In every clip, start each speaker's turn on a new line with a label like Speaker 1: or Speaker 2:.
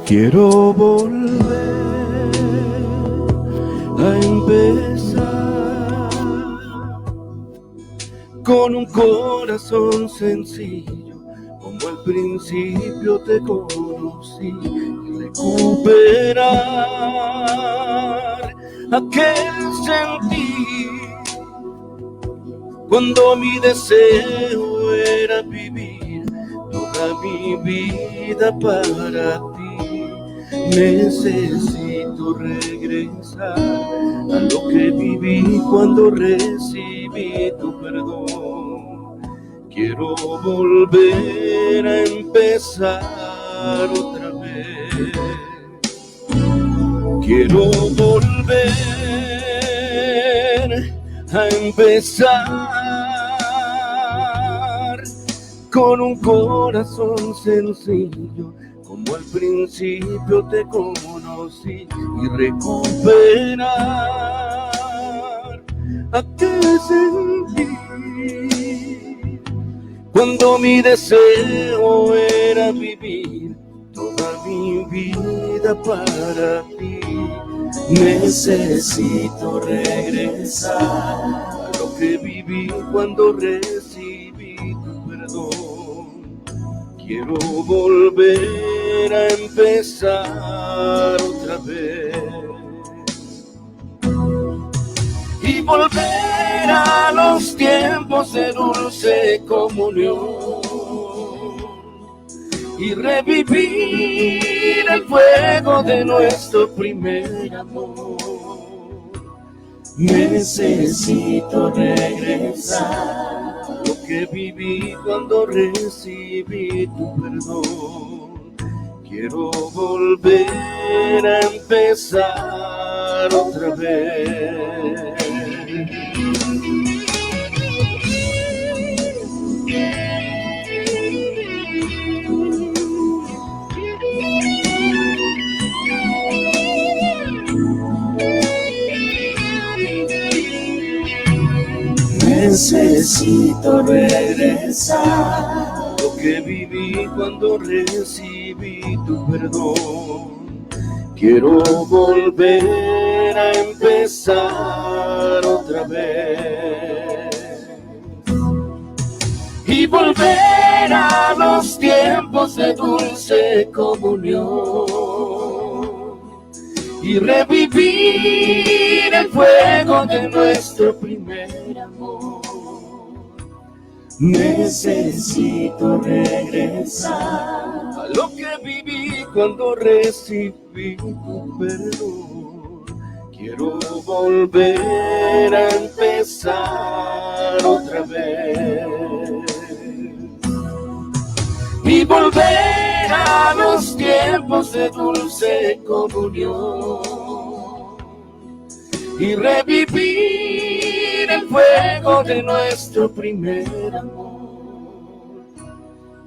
Speaker 1: Quiero volver a empezar con un corazón sencillo, como al principio te conocí, y recuperar aquel sentir cuando mi deseo era vivir toda mi vida para ti. Necesito regresar a lo que viví cuando recibí tu perdón. Quiero volver a empezar otra vez. Quiero volver a empezar con un corazón sencillo, como al principio te conocí, y recuperar aquel sentir cuando mi deseo era vivir toda mi vida para ti. Necesito regresar a lo que viví cuando recibí tu perdón. Quiero volver a empezar otra vez y volver a los tiempos de dulce comunión y revivir el fuego de nuestro primer amor. Necesito regresar a lo que viví cuando recibí tu perdón. Quiero volver a empezar otra vez. Necesito regresar a lo que viví cuando recibí tu perdón. Quiero volver a empezar otra vez y volver a los tiempos de dulce comunión y revivir el fuego de nuestro primer amor. Necesito regresar a lo que viví cuando recibí tu perdón. Quiero volver a empezar otra vez y volver a los tiempos de dulce comunión y revivir el fuego de nuestro primer amor.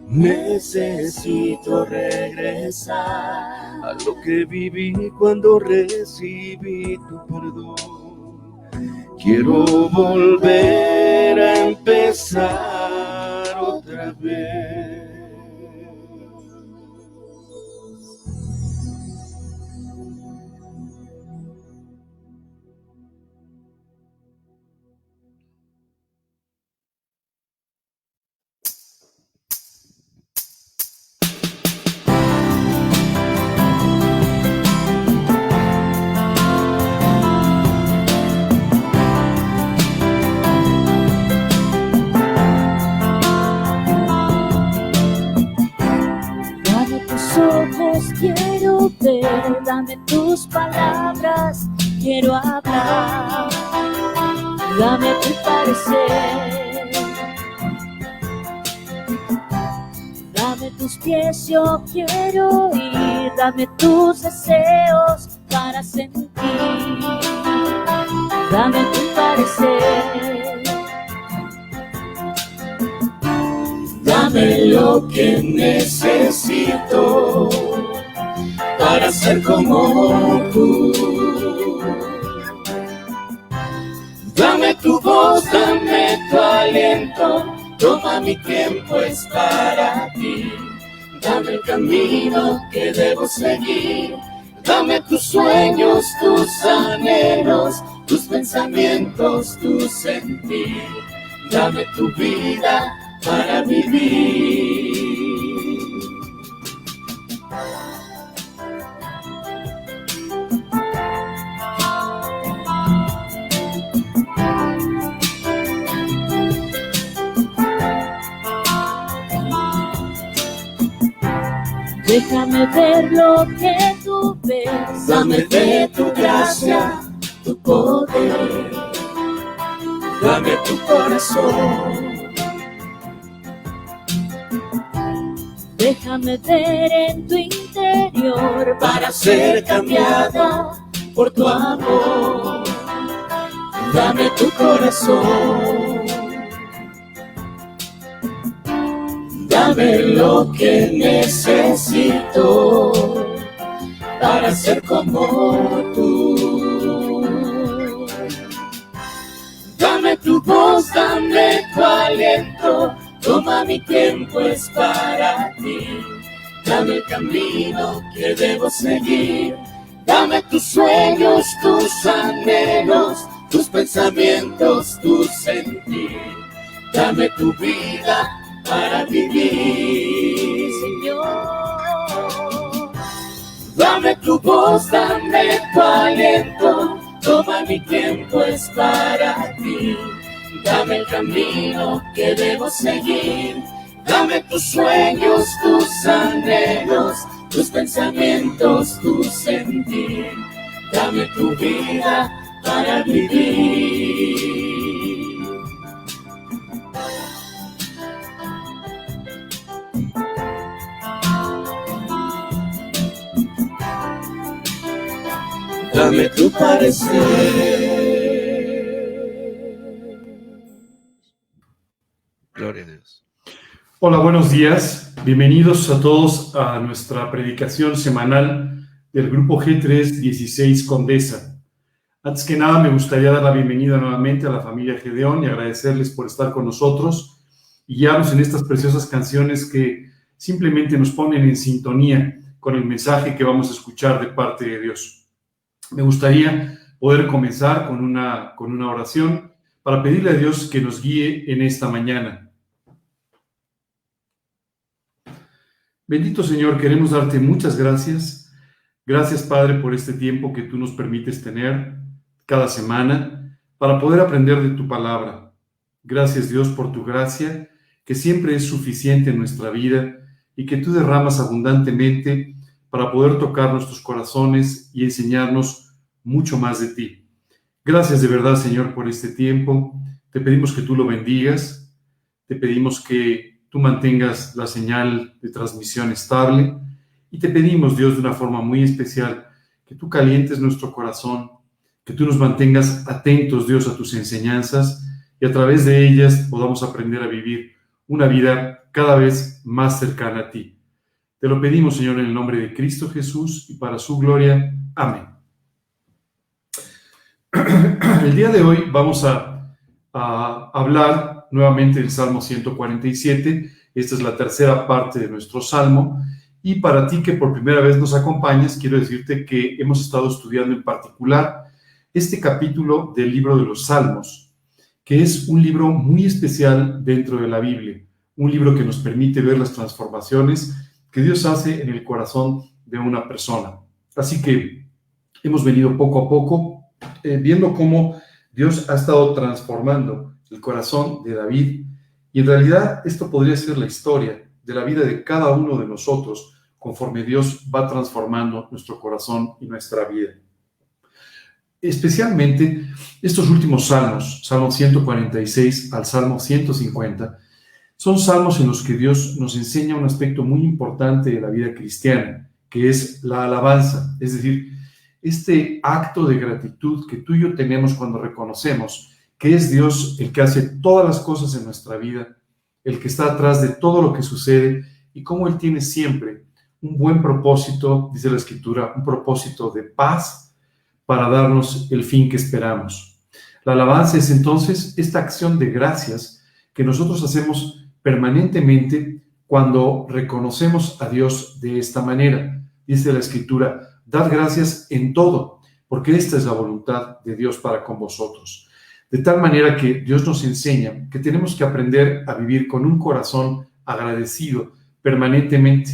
Speaker 1: Necesito regresar a lo que viví cuando recibí tu perdón. Quiero volver a empezar otra vez.
Speaker 2: Quiero ver, dame tus palabras, quiero hablar, dame tu parecer, dame tus pies, yo quiero ir, dame tus deseos para sentir, dame tu parecer,
Speaker 1: dame lo que necesito para ser como tú. Dame tu voz, dame tu aliento, toma mi tiempo, es para ti. Dame el camino que debo seguir, dame tus sueños, tus anhelos, tus pensamientos, tu sentir. Dame tu vida para vivir.
Speaker 2: Déjame ver lo que tú ves.
Speaker 1: Dame de tu gracia, tu poder. Dame tu corazón.
Speaker 2: Déjame ver en tu interior
Speaker 1: Para ser cambiada por tu amor. Dame tu corazón. Dame lo que necesito para ser como tú. Dame tu voz, dame tu aliento, toma mi tiempo, es para ti. Dame el camino que debo seguir, dame tus sueños, tus anhelos, tus pensamientos, tu sentir. Dame tu vida para vivir,
Speaker 2: Señor.
Speaker 1: Dame tu voz, dame tu aliento, toma mi tiempo, es para ti. Dame el camino que debo seguir, dame tus sueños, tus anhelos, tus pensamientos, tu sentir. Dame tu vida para vivir. Dame tu parecer.
Speaker 3: Gloria a Dios.
Speaker 4: Hola, buenos días. Bienvenidos a todos a nuestra predicación semanal del Grupo G316 Condesa. Antes que nada, me gustaría dar la bienvenida nuevamente a la familia Gedeón y agradecerles por estar con nosotros y guiarnos en estas preciosas canciones que simplemente nos ponen en sintonía con el mensaje que vamos a escuchar de parte de Dios. Me gustaría poder comenzar con una oración para pedirle a Dios que nos guíe en esta mañana. Bendito Señor, queremos darte muchas gracias. Gracias, Padre, por este tiempo que tú nos permites tener cada semana para poder aprender de tu palabra. Gracias, Dios, por tu gracia, que siempre es suficiente en nuestra vida y que tú derramas abundantemente para poder tocar nuestros corazones y enseñarnos mucho más de ti. Gracias de verdad, Señor, por este tiempo. Te pedimos que tú lo bendigas. Te pedimos que tú mantengas la señal de transmisión estable. Y te pedimos, Dios, de una forma muy especial, que tú calientes nuestro corazón, que tú nos mantengas atentos, Dios, a tus enseñanzas y a través de ellas podamos aprender a vivir una vida cada vez más cercana a ti. Te lo pedimos, Señor, en el nombre de Cristo Jesús y para su gloria. Amén. El día de hoy vamos a hablar nuevamente del Salmo 147. Esta es la tercera parte de nuestro Salmo. Y para ti que por primera vez nos acompañas, quiero decirte que hemos estado estudiando en particular este capítulo del libro de los Salmos, que es un libro muy especial dentro de la Biblia, un libro que nos permite ver las transformaciones que Dios hace en el corazón de una persona. Así que hemos venido poco a poco viendo cómo Dios ha estado transformando el corazón de David, y en realidad esto podría ser la historia de la vida de cada uno de nosotros conforme Dios va transformando nuestro corazón y nuestra vida. Especialmente estos últimos salmos, Salmo 146 al Salmo 150, son salmos en los que Dios nos enseña un aspecto muy importante de la vida cristiana, que es la alabanza, es decir, este acto de gratitud que tú y yo tenemos cuando reconocemos que es Dios el que hace todas las cosas en nuestra vida, el que está atrás de todo lo que sucede y cómo Él tiene siempre un buen propósito, dice la Escritura, un propósito de paz para darnos el fin que esperamos. La alabanza es entonces esta acción de gracias que nosotros hacemos permanentemente cuando reconocemos a Dios de esta manera. Dice la Escritura, dad gracias en todo, porque esta es la voluntad de Dios para con vosotros. De tal manera que Dios nos enseña que tenemos que aprender a vivir con un corazón agradecido permanentemente.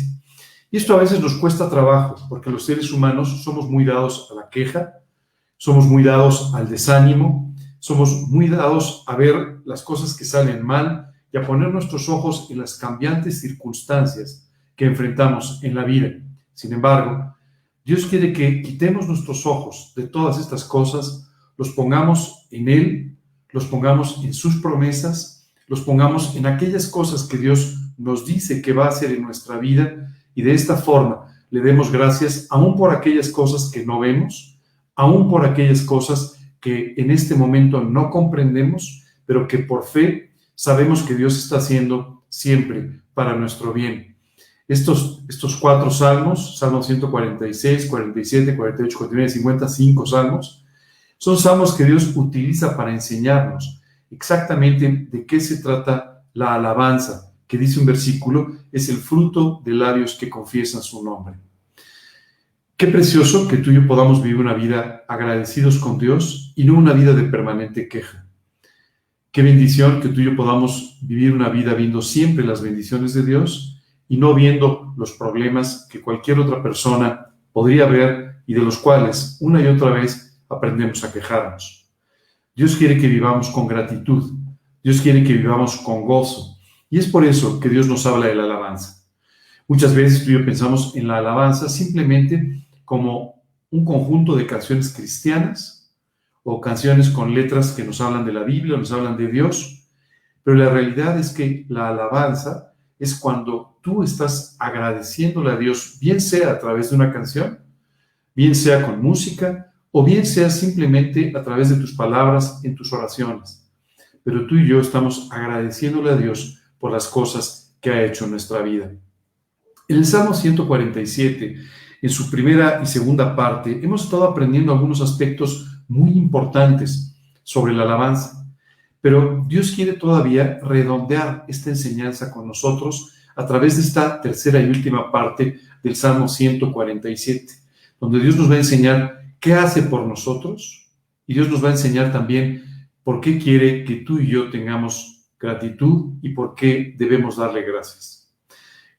Speaker 4: Y esto a veces nos cuesta trabajo, porque los seres humanos somos muy dados a la queja, somos muy dados al desánimo, somos muy dados a ver las cosas que salen mal y a poner nuestros ojos en las cambiantes circunstancias que enfrentamos en la vida. Sin embargo, Dios quiere que quitemos nuestros ojos de todas estas cosas, los pongamos en Él, los pongamos en sus promesas, los pongamos en aquellas cosas que Dios nos dice que va a hacer en nuestra vida, y de esta forma le demos gracias aún por aquellas cosas que no vemos, aún por aquellas cosas que en este momento no comprendemos, pero que por fe sabemos que Dios está haciendo siempre para nuestro bien. Estos 4 salmos, Salmos 146, 47, 48, 49, 55 salmos, son salmos que Dios utiliza para enseñarnos exactamente de qué se trata la alabanza, que dice un versículo, es el fruto de labios que confiesan su nombre. Qué precioso que tú y yo podamos vivir una vida agradecidos con Dios y no una vida de permanente queja. Qué bendición que tú y yo podamos vivir una vida viendo siempre las bendiciones de Dios y no viendo los problemas que cualquier otra persona podría ver y de los cuales una y otra vez aprendemos a quejarnos. Dios quiere que vivamos con gratitud. Dios quiere que vivamos con gozo. Y es por eso que Dios nos habla de la alabanza. Muchas veces tú y yo pensamos en la alabanza simplemente como un conjunto de canciones cristianas o canciones con letras que nos hablan de la Biblia, nos hablan de Dios, pero la realidad es que la alabanza es cuando tú estás agradeciéndole a Dios, bien sea a través de una canción, bien sea con música, o bien sea simplemente a través de tus palabras en tus oraciones. Pero tú y yo estamos agradeciéndole a Dios por las cosas que ha hecho en nuestra vida. En el Salmo 147, en su primera y segunda parte, hemos estado aprendiendo algunos aspectos muy importantes sobre la alabanza, pero Dios quiere todavía redondear esta enseñanza con nosotros a través de esta tercera y última parte del Salmo 147, donde Dios nos va a enseñar qué hace por nosotros y Dios nos va a enseñar también por qué quiere que tú y yo tengamos gratitud y por qué debemos darle gracias.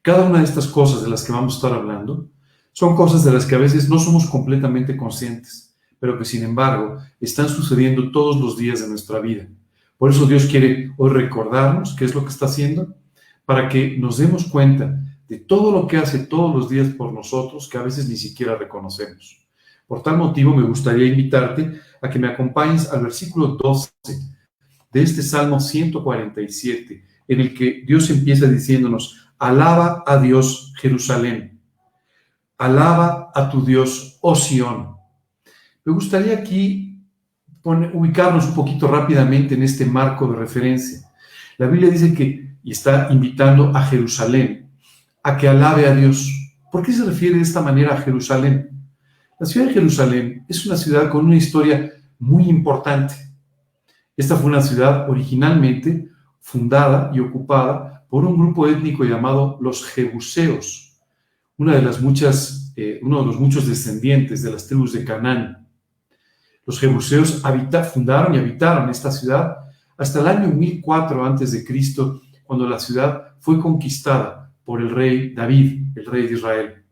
Speaker 4: Cada una de estas cosas de las que vamos a estar hablando son cosas de las que a veces no somos completamente conscientes, pero que sin embargo están sucediendo todos los días de nuestra vida. Por eso Dios quiere hoy recordarnos qué es lo que está haciendo, para que nos demos cuenta de todo lo que hace todos los días por nosotros, que a veces ni siquiera reconocemos. Por tal motivo me gustaría invitarte a que me acompañes al versículo 12 de este Salmo 147, en el que Dios empieza diciéndonos, alaba a Dios Jerusalén, alaba a tu Dios, oh Sión. Me gustaría aquí ubicarnos un poquito rápidamente en este marco de referencia. La Biblia dice que, y está invitando a Jerusalén, a que alabe a Dios. ¿Por qué se refiere de esta manera a Jerusalén? La ciudad de Jerusalén es una ciudad con una historia muy importante. Esta fue una ciudad originalmente fundada y ocupada por un grupo étnico llamado los Jebuseos, uno de los muchos descendientes de las tribus de Canaán. Los Jebuseos fundaron y habitaron esta ciudad hasta el año 1004 a.C., cuando la ciudad fue conquistada por el rey David, el rey de Israel.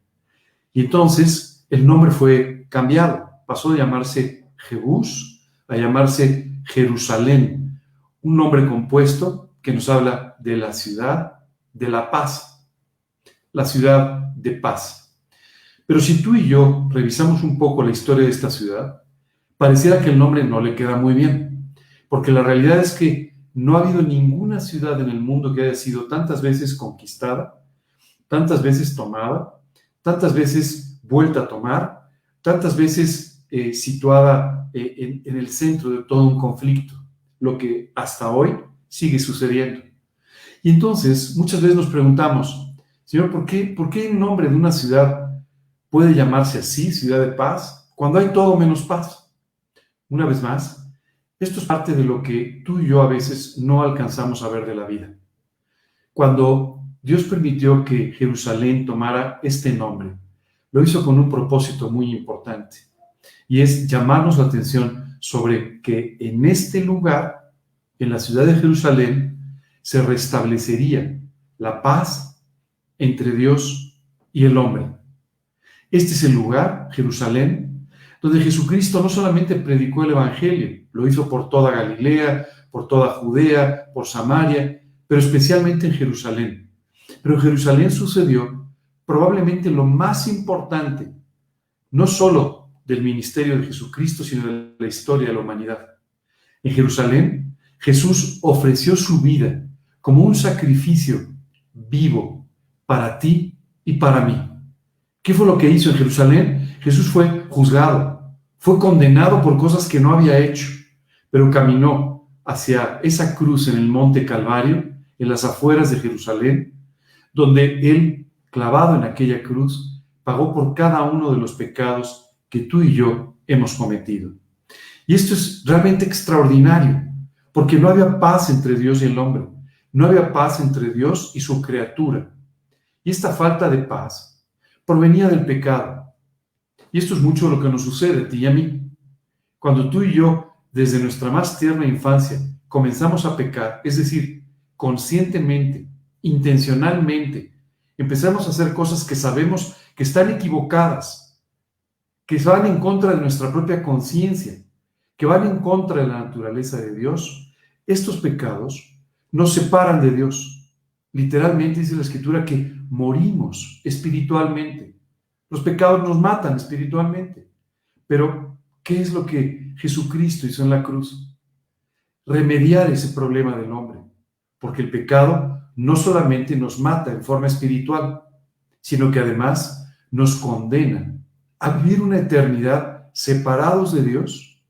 Speaker 4: Y entonces el nombre fue cambiado, pasó de llamarse Jebús a llamarse Jerusalén, un nombre compuesto que nos habla de la ciudad de la paz, la ciudad de paz. Pero si tú y yo revisamos un poco la historia de esta ciudad, pareciera que el nombre no le queda muy bien, porque la realidad es que no ha habido ninguna ciudad en el mundo que haya sido tantas veces conquistada, tantas veces tomada, tantas veces vuelta a tomar, tantas veces situada en el centro de todo un conflicto, lo que hasta hoy sigue sucediendo. Y entonces muchas veces nos preguntamos, Señor, ¿por qué el nombre de una ciudad puede llamarse así, ciudad de paz, cuando hay todo menos paz? Una vez más, Esto es parte de lo que tú y yo a veces no alcanzamos a ver de la vida. Cuando Dios permitió que Jerusalén tomara este nombre, lo hizo con un propósito muy importante, y es llamarnos la atención sobre que en este lugar, en la ciudad de Jerusalén, se restablecería la paz entre Dios y el hombre. Este es el lugar, Jerusalén, donde Jesucristo no solamente predicó el Evangelio, lo hizo por toda Galilea, por toda Judea, por Samaria, pero especialmente en Jerusalén. Pero en Jerusalén sucedió probablemente lo más importante, no solo del ministerio de Jesucristo, sino de la historia de la humanidad. En Jerusalén, Jesús ofreció su vida como un sacrificio vivo para ti y para mí. ¿Qué fue lo que hizo en Jerusalén? Jesús fue juzgado, fue condenado por cosas que no había hecho, pero caminó hacia esa cruz en el monte Calvario, en las afueras de Jerusalén, donde Él, clavado en aquella cruz, pagó por cada uno de los pecados que tú y yo hemos cometido. Y esto es realmente extraordinario, porque no había paz entre Dios y el hombre, no había paz entre Dios y su criatura. Y esta falta de paz provenía del pecado. Y esto es mucho lo que nos sucede a ti y a mí. Cuando tú y yo, desde nuestra más tierna infancia, comenzamos a pecar, es decir, conscientemente, intencionalmente, empezamos a hacer cosas que sabemos que están equivocadas, que van en contra de nuestra propia conciencia, que van en contra de la naturaleza de Dios. Estos pecados nos separan de Dios. Literalmente dice la Escritura que morimos espiritualmente. Los pecados nos matan espiritualmente. Pero, ¿qué es lo que Jesucristo hizo en la cruz? Remediar ese problema del hombre. Porque el pecado no solamente nos mata en forma espiritual, sino que además nos condena a vivir una eternidad separados de Dios,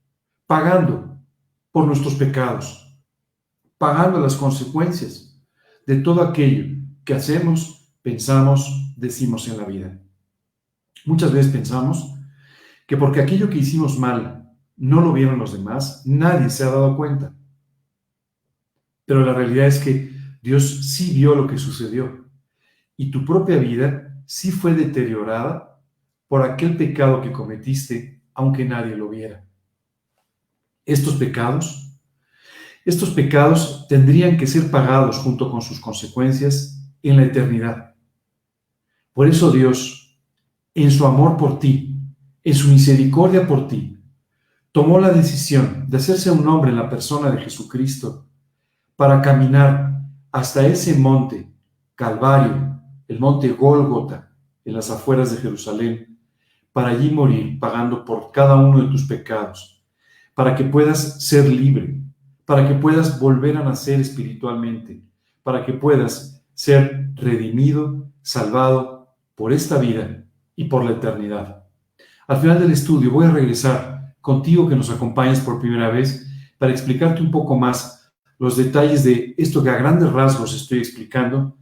Speaker 4: pagando por nuestros pecados, pagando las consecuencias de todo aquello que hacemos, pensamos, decimos en la vida. Muchas veces pensamos que porque aquello que hicimos mal no lo vieron los demás, nadie se ha dado cuenta. Pero la realidad es que Dios sí vio lo que sucedió y tu propia vida sí fue deteriorada por aquel pecado que cometiste, aunque nadie lo viera. Estos pecados tendrían que ser pagados junto con sus consecuencias en la eternidad. Por eso Dios, en su amor por ti, en su misericordia por ti, tomó la decisión de hacerse un hombre en la persona de Jesucristo para caminar hasta ese monte Calvario, el monte Gólgota, en las afueras de Jerusalén, para allí morir pagando por cada uno de tus pecados, para que puedas ser libre, para que puedas volver a nacer espiritualmente, para que puedas ser redimido, salvado por esta vida y por la eternidad. Al final del estudio voy a regresar contigo que nos acompañes por primera vez para explicarte un poco más los detalles de esto que a grandes rasgos estoy explicando,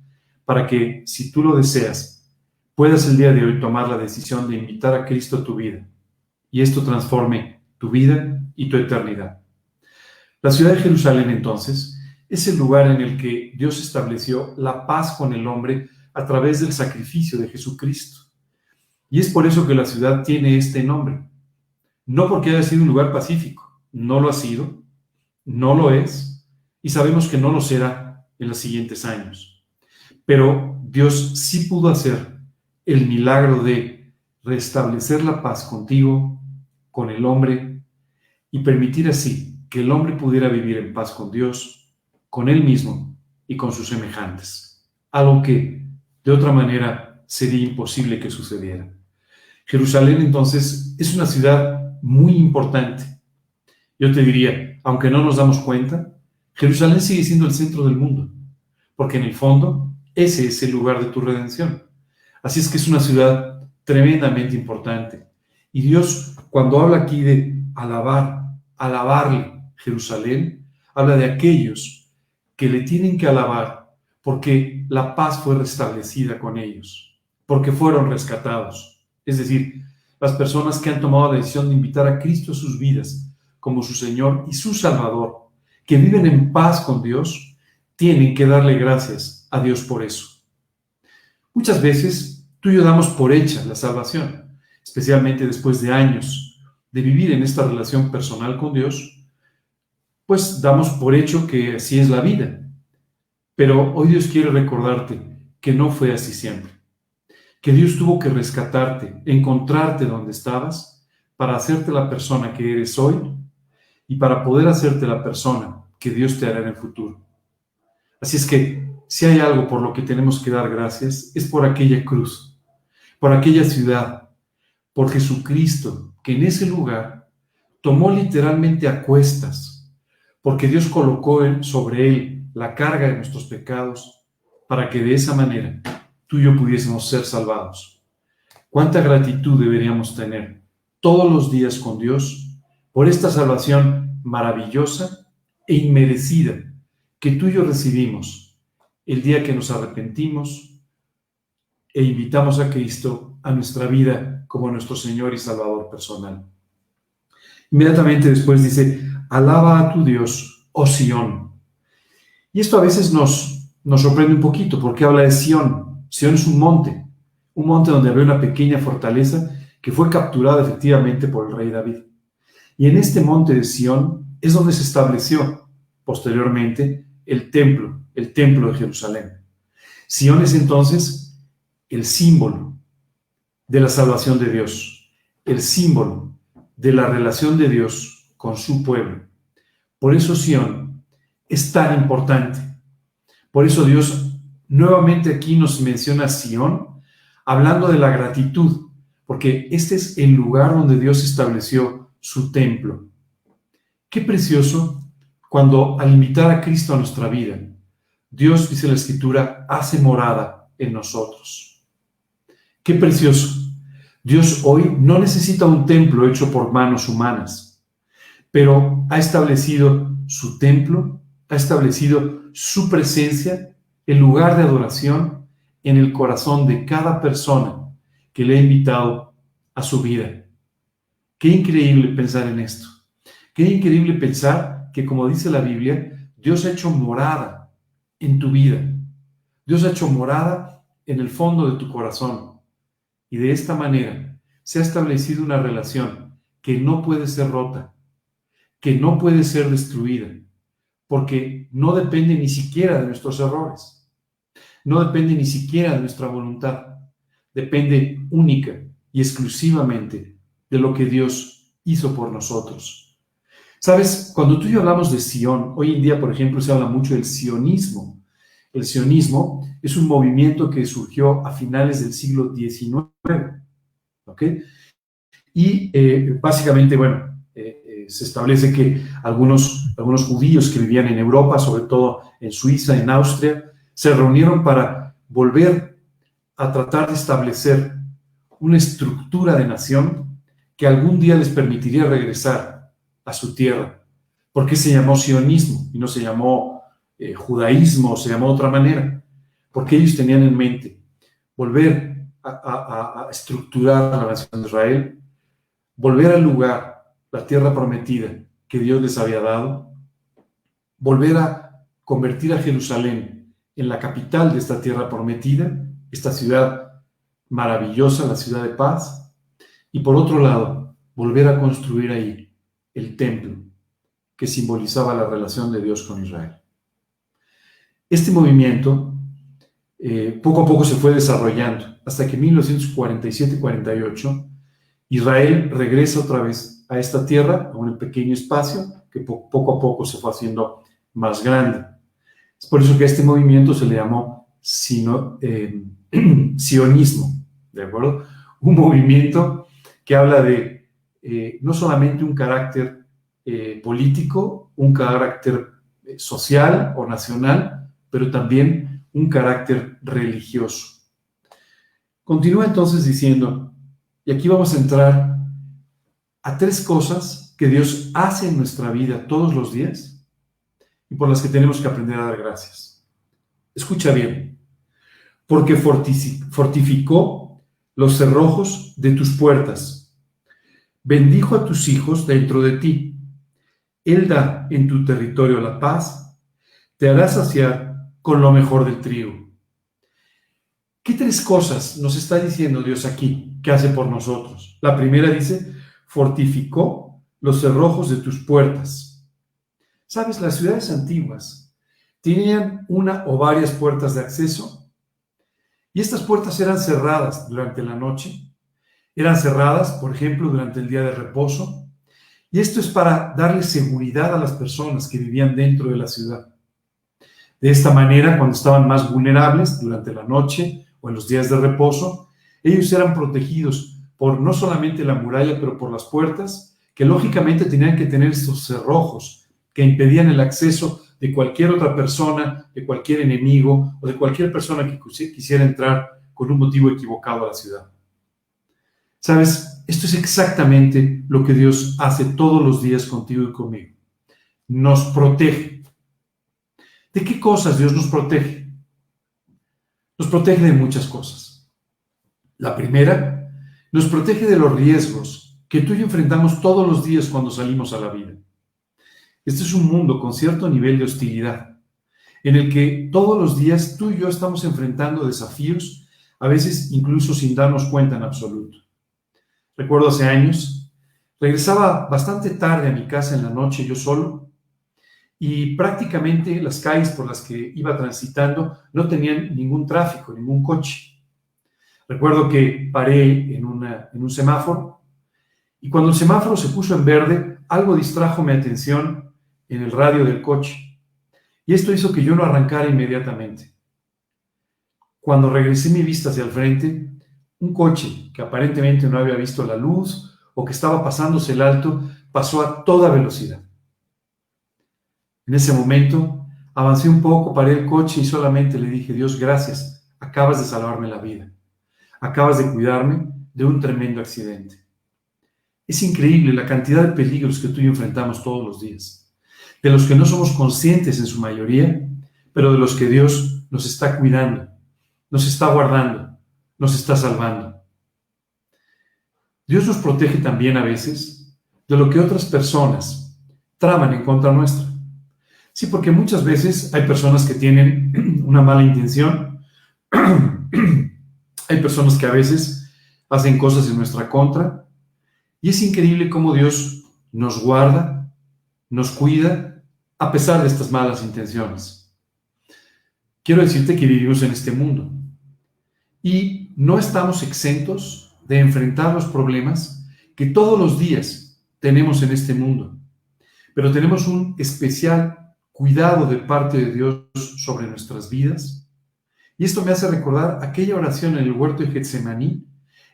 Speaker 4: para que, si tú lo deseas, puedas el día de hoy tomar la decisión de invitar a Cristo a tu vida y esto transforme tu vida y tu eternidad. La ciudad de Jerusalén, entonces, es el lugar en el que Dios estableció la paz con el hombre a través del sacrificio de Jesucristo. Y es por eso que la ciudad tiene este nombre. No porque haya sido un lugar pacífico, no lo ha sido, no lo es, y sabemos que no lo será en los siguientes años. Pero Dios sí pudo hacer el milagro de restablecer la paz contigo, con el hombre, y permitir así que el hombre pudiera vivir en paz con Dios, con él mismo y con sus semejantes. Algo que de otra manera sería imposible que sucediera. Jerusalén, entonces, es una ciudad muy importante. Yo te diría, aunque no nos damos cuenta, Jerusalén sigue siendo el centro del mundo, porque en el fondo ese es el lugar de tu redención. Así es que es una ciudad tremendamente importante. Y Dios, cuando habla aquí de alabarle Jerusalén, habla de aquellos que le tienen que alabar porque la paz fue restablecida con ellos, porque fueron rescatados. Es decir, las personas que han tomado la decisión de invitar a Cristo a sus vidas como su Señor y su Salvador, que viven en paz con Dios, tienen que darle gracias a Dios por eso. Muchas veces tú y yo damos por hecha la salvación, especialmente después de años de vivir en esta relación personal con Dios, pues damos por hecho que así es la vida. Pero hoy Dios quiere recordarte que no fue así siempre, que Dios tuvo que rescatarte, encontrarte donde estabas, para hacerte la persona que eres hoy y para poder hacerte la persona que Dios te hará en el futuro. Así es que, si hay algo por lo que tenemos que dar gracias, es por aquella cruz, por aquella ciudad, por Jesucristo, que en ese lugar tomó literalmente a cuestas, porque Dios colocó sobre él la carga de nuestros pecados, para que de esa manera tú y yo pudiésemos ser salvados. ¿Cuánta gratitud deberíamos tener todos los días con Dios por esta salvación maravillosa e inmerecida que tú y yo recibimos el día que nos arrepentimos e invitamos a Cristo a nuestra vida como nuestro Señor y Salvador personal? Inmediatamente después dice, alaba a tu Dios, oh Sión. Y esto a veces nos sorprende un poquito porque habla de Sión. Sión es un monte donde había una pequeña fortaleza que fue capturada efectivamente por el rey David. Y en este monte de Sión es donde se estableció posteriormente el templo de Jerusalén. Sión es entonces el símbolo de la salvación de Dios, el símbolo de la relación de Dios con su pueblo. Por eso Sión es tan importante. Por eso Dios nuevamente aquí nos menciona Sión, hablando de la gratitud, porque este es el lugar donde Dios estableció su templo. Qué precioso cuando al invitar a Cristo a nuestra vida, Dios, dice la Escritura, hace morada en nosotros. Qué precioso. Dios hoy no necesita un templo hecho por manos humanas, pero ha establecido su templo, ha establecido su presencia, el lugar de adoración en el corazón de cada persona que le ha invitado a su vida. Qué increíble pensar en esto. Qué increíble pensar que, como dice la Biblia, Dios ha hecho morada en tu vida. Dios ha hecho morada en el fondo de tu corazón. Y de esta manera se ha establecido una relación que no puede ser rota, que no puede ser destruida, porque no depende ni siquiera de nuestros errores, no depende ni siquiera de nuestra voluntad, depende única y exclusivamente de lo que Dios hizo por nosotros. ¿Sabes? Cuando tú y yo hablamos de Sión, hoy en día, por ejemplo, se habla mucho del sionismo. El sionismo es un movimiento que surgió a finales del siglo XIX, ¿ok? Y básicamente, se establece que algunos judíos que vivían en Europa, sobre todo en Suiza, en Austria, se reunieron para volver a tratar de establecer una estructura de nación que algún día les permitiría regresar a su tierra. ¿Por qué se llamó sionismo y no se llamó judaísmo o se llamó de otra manera? Porque ellos tenían en mente volver a estructurar la nación de Israel, volver al lugar, la tierra prometida que Dios les había dado, volver a convertir a Jerusalén en la capital de esta tierra prometida, esta ciudad maravillosa, la ciudad de paz, y por otro lado, volver a construir ahí el templo que simbolizaba la relación de Dios con Israel. Este movimiento poco a poco se fue desarrollando hasta que en 1947-48 Israel regresa otra vez a esta tierra, a un pequeño espacio que poco a poco se fue haciendo más grande. Es por eso que a este movimiento se le llamó sionismo, ¿de acuerdo? Un movimiento que habla de no solamente un carácter político, un carácter social o nacional, pero también un carácter religioso. Continúa entonces diciendo, y aquí vamos a entrar a tres cosas que Dios hace en nuestra vida todos los días y por las que tenemos que aprender a dar gracias. Escucha bien. Porque fortificó los cerrojos de tus puertas, bendijo a tus hijos dentro de ti, Él da en tu territorio la paz, te hará saciar con lo mejor del trigo. ¿Qué tres cosas nos está diciendo Dios aquí que hace por nosotros? La primera dice, fortificó los cerrojos de tus puertas. ¿Sabes? Las ciudades antiguas tenían una o varias puertas de acceso y estas puertas eran cerradas durante la noche. Eran cerradas, por ejemplo, durante el día de reposo. Y esto es para darle seguridad a las personas que vivían dentro de la ciudad. De esta manera, cuando estaban más vulnerables durante la noche o en los días de reposo, ellos eran protegidos por no solamente la muralla, pero por las puertas, que lógicamente tenían que tener estos cerrojos que impedían el acceso de cualquier otra persona, de cualquier enemigo o de cualquier persona que quisiera entrar con un motivo equivocado a la ciudad. ¿Sabes? Esto es exactamente lo que Dios hace todos los días contigo y conmigo. Nos protege. ¿De qué cosas Dios nos protege? Nos protege de muchas cosas. La primera, nos protege de los riesgos que tú y yo enfrentamos todos los días cuando salimos a la vida. Este es un mundo con cierto nivel de hostilidad, en el que todos los días tú y yo estamos enfrentando desafíos, a veces incluso sin darnos cuenta en absoluto. Recuerdo hace años, regresaba bastante tarde a mi casa en la noche yo solo y prácticamente las calles por las que iba transitando no tenían ningún tráfico, ningún coche. Recuerdo que paré en un semáforo y cuando el semáforo se puso en verde, algo distrajo mi atención en el radio del coche y esto hizo que yo no arrancara inmediatamente. Cuando regresé mi vista hacia el frente, un coche que aparentemente no había visto la luz o que estaba pasándose el alto, pasó a toda velocidad. En ese momento, avancé un poco, paré el coche y solamente le dije, Dios, gracias, acabas de salvarme la vida. Acabas de cuidarme de un tremendo accidente. Es increíble la cantidad de peligros que tú y yo enfrentamos todos los días, de los que no somos conscientes en su mayoría, pero de los que Dios nos está cuidando, nos está guardando, nos está salvando. Dios nos protege también a veces de lo que otras personas traman en contra nuestra. Sí, porque muchas veces hay personas que tienen una mala intención, hay personas que a veces hacen cosas en nuestra contra, y es increíble cómo Dios nos guarda, nos cuida, a pesar de estas malas intenciones. Quiero decirte que vivimos en este mundo, y no estamos exentos de enfrentar los problemas que todos los días tenemos en este mundo. Pero tenemos un especial cuidado de parte de Dios sobre nuestras vidas. Y esto me hace recordar aquella oración en el huerto de Getsemaní,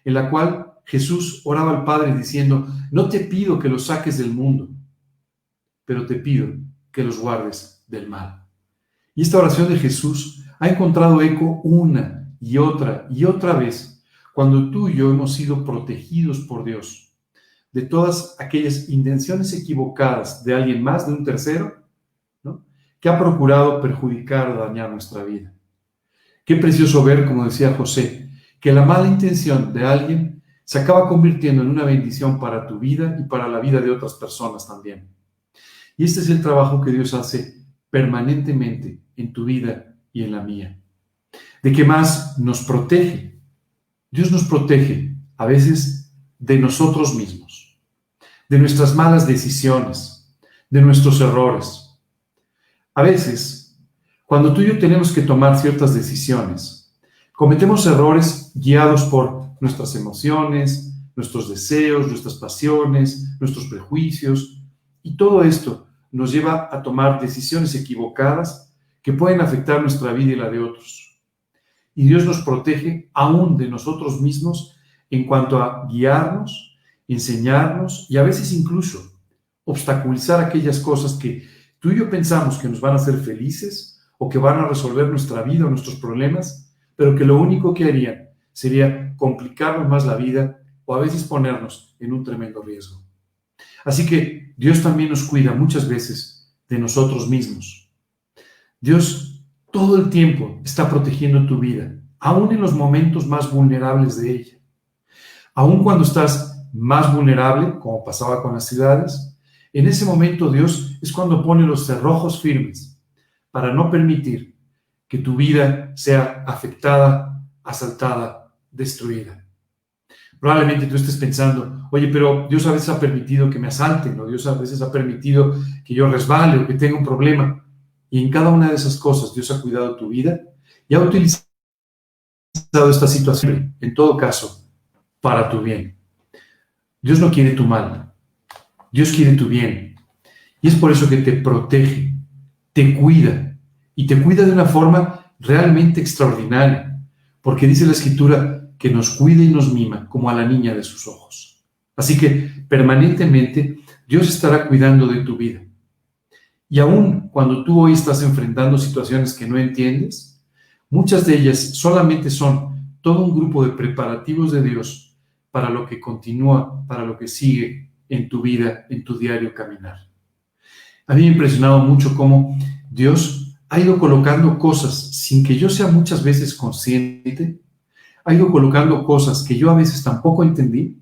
Speaker 4: en la cual Jesús oraba al Padre diciendo, no te pido que los saques del mundo, pero te pido que los guardes del mal. Y esta oración de Jesús ha encontrado eco una y otra vez, cuando tú y yo hemos sido protegidos por Dios de todas aquellas intenciones equivocadas de alguien más, de un tercero, ¿no?, que ha procurado perjudicar o dañar nuestra vida. Qué precioso ver, como decía José, que la mala intención de alguien se acaba convirtiendo en una bendición para tu vida y para la vida de otras personas también. Y este es el trabajo que Dios hace permanentemente en tu vida y en la mía. ¿De qué más nos protege? Dios nos protege a veces de nosotros mismos, de nuestras malas decisiones, de nuestros errores. A veces, cuando tú y yo tenemos que tomar ciertas decisiones, cometemos errores guiados por nuestras emociones, nuestros deseos, nuestras pasiones, nuestros prejuicios, y todo esto nos lleva a tomar decisiones equivocadas que pueden afectar nuestra vida y la de otros. Y Dios nos protege aún de nosotros mismos en cuanto a guiarnos, enseñarnos y a veces incluso obstaculizar aquellas cosas que tú y yo pensamos que nos van a hacer felices o que van a resolver nuestra vida o nuestros problemas, pero que lo único que harían sería complicarnos más la vida o a veces ponernos en un tremendo riesgo. Así que Dios también nos cuida muchas veces de nosotros mismos. Dios todo el tiempo está protegiendo tu vida, aún en los momentos más vulnerables de ella. Aún cuando estás más vulnerable, como pasaba con las ciudades, En ese momento Dios es cuando pone los cerrojos firmes para no permitir que tu vida sea afectada, asaltada, destruida. Probablemente tú estés pensando, oye, pero Dios a veces ha permitido que me asalten, o Dios a veces ha permitido que yo resbale o que tenga un problema. Y en cada una de esas cosas Dios ha cuidado tu vida y ha utilizado esta situación, en todo caso, para tu bien. Dios no quiere tu mal, Dios quiere tu bien. Y es por eso que te protege, te cuida, y te cuida de una forma realmente extraordinaria, porque dice la Escritura que nos cuida y nos mima como a la niña de sus ojos. Así que permanentemente Dios estará cuidando de tu vida. Y aún cuando tú hoy estás enfrentando situaciones que no entiendes, muchas de ellas solamente son todo un grupo de preparativos de Dios para lo que continúa, para lo que sigue en tu vida, en tu diario caminar. A mí me ha impresionado mucho cómo Dios ha ido colocando cosas sin que yo sea muchas veces consciente, ha ido colocando cosas que yo a veces tampoco entendí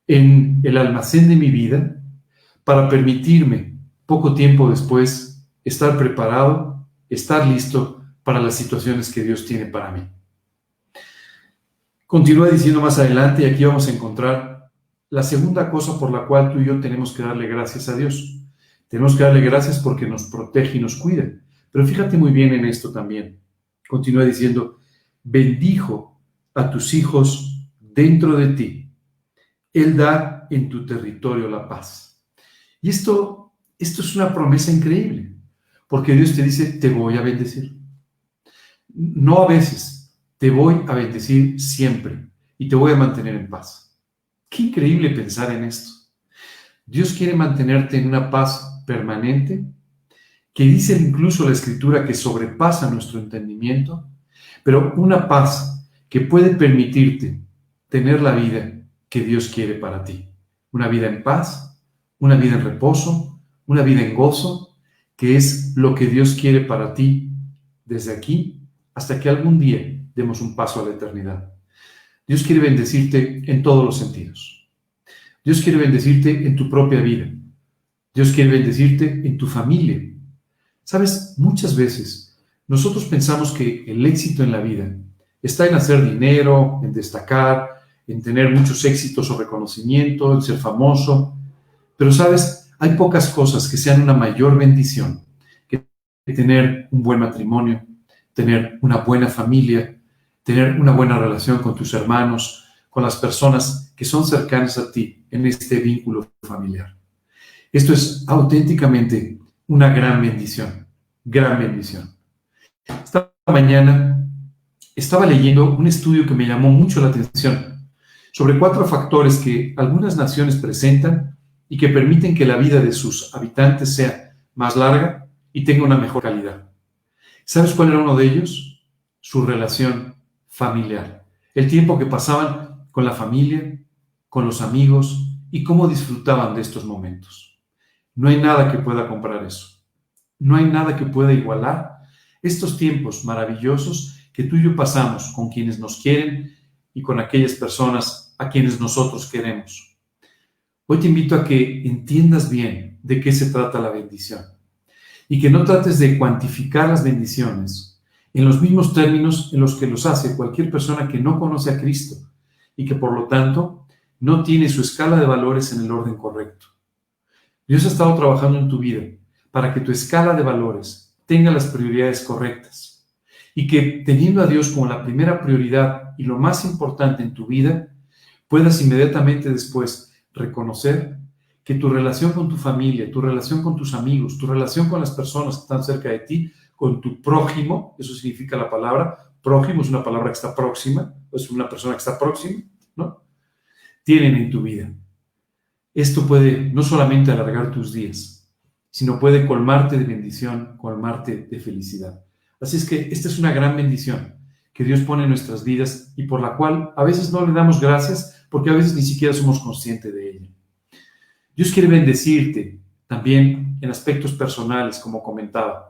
Speaker 4: en el almacén de mi vida para permitirme poco tiempo después estar preparado, estar listo para las situaciones que Dios tiene para mí. Continúa diciendo más adelante, y aquí vamos a encontrar la segunda cosa por la cual tú y yo tenemos que darle gracias a Dios. Tenemos que darle gracias porque nos protege y nos cuida. Pero fíjate muy bien en esto también. Continúa diciendo, bendijo a tus hijos dentro de ti. Él da en tu territorio la paz. Y esto es una promesa increíble, porque Dios te dice, te voy a bendecir. No a veces, te voy a bendecir siempre y te voy a mantener en paz. Qué increíble pensar en esto. Dios quiere mantenerte en una paz permanente, que dice incluso la Escritura que sobrepasa nuestro entendimiento, pero una paz que puede permitirte tener la vida que Dios quiere para ti. Una vida en paz, una vida en reposo, una vida en gozo, que es lo que Dios quiere para ti desde aquí hasta que algún día demos un paso a la eternidad. Dios quiere bendecirte en todos los sentidos. Dios quiere bendecirte en tu propia vida. Dios quiere bendecirte en tu familia. Sabes, muchas veces nosotros pensamos que el éxito en la vida está en hacer dinero, en destacar, en tener muchos éxitos o reconocimiento, en ser famoso. Pero, ¿sabes? Hay pocas cosas que sean una mayor bendición que tener un buen matrimonio, tener una buena familia, tener una buena relación con tus hermanos, con las personas que son cercanas a ti en este vínculo familiar. Esto es auténticamente una gran bendición, gran bendición. Esta mañana estaba leyendo un estudio que me llamó mucho la atención sobre 4 factores que algunas naciones presentan y que permiten que la vida de sus habitantes sea más larga y tenga una mejor calidad. ¿Sabes cuál era uno de ellos? Su relación familiar. El tiempo que pasaban con la familia, con los amigos y cómo disfrutaban de estos momentos. No hay nada que pueda comprar eso. No hay nada que pueda igualar estos tiempos maravillosos que tú y yo pasamos con quienes nos quieren y con aquellas personas a quienes nosotros queremos. Hoy te invito a que entiendas bien de qué se trata la bendición y que no trates de cuantificar las bendiciones en los mismos términos en los que los hace cualquier persona que no conoce a Cristo y que por lo tanto no tiene su escala de valores en el orden correcto. Dios ha estado trabajando en tu vida para que tu escala de valores tenga las prioridades correctas y que teniendo a Dios como la primera prioridad y lo más importante en tu vida, puedas inmediatamente después reconocer que tu relación con tu familia, tu relación con tus amigos, tu relación con las personas que están cerca de ti, con tu prójimo, eso significa la palabra, prójimo es una palabra que está próxima, es una persona que está próxima, ¿no? Tienen en tu vida. Esto puede no solamente alargar tus días, sino puede colmarte de bendición, colmarte de felicidad. Así es que esta es una gran bendición que Dios pone en nuestras vidas y por la cual a veces no le damos gracias porque a veces ni siquiera somos conscientes de ella. Dios quiere bendecirte también en aspectos personales, como comentaba,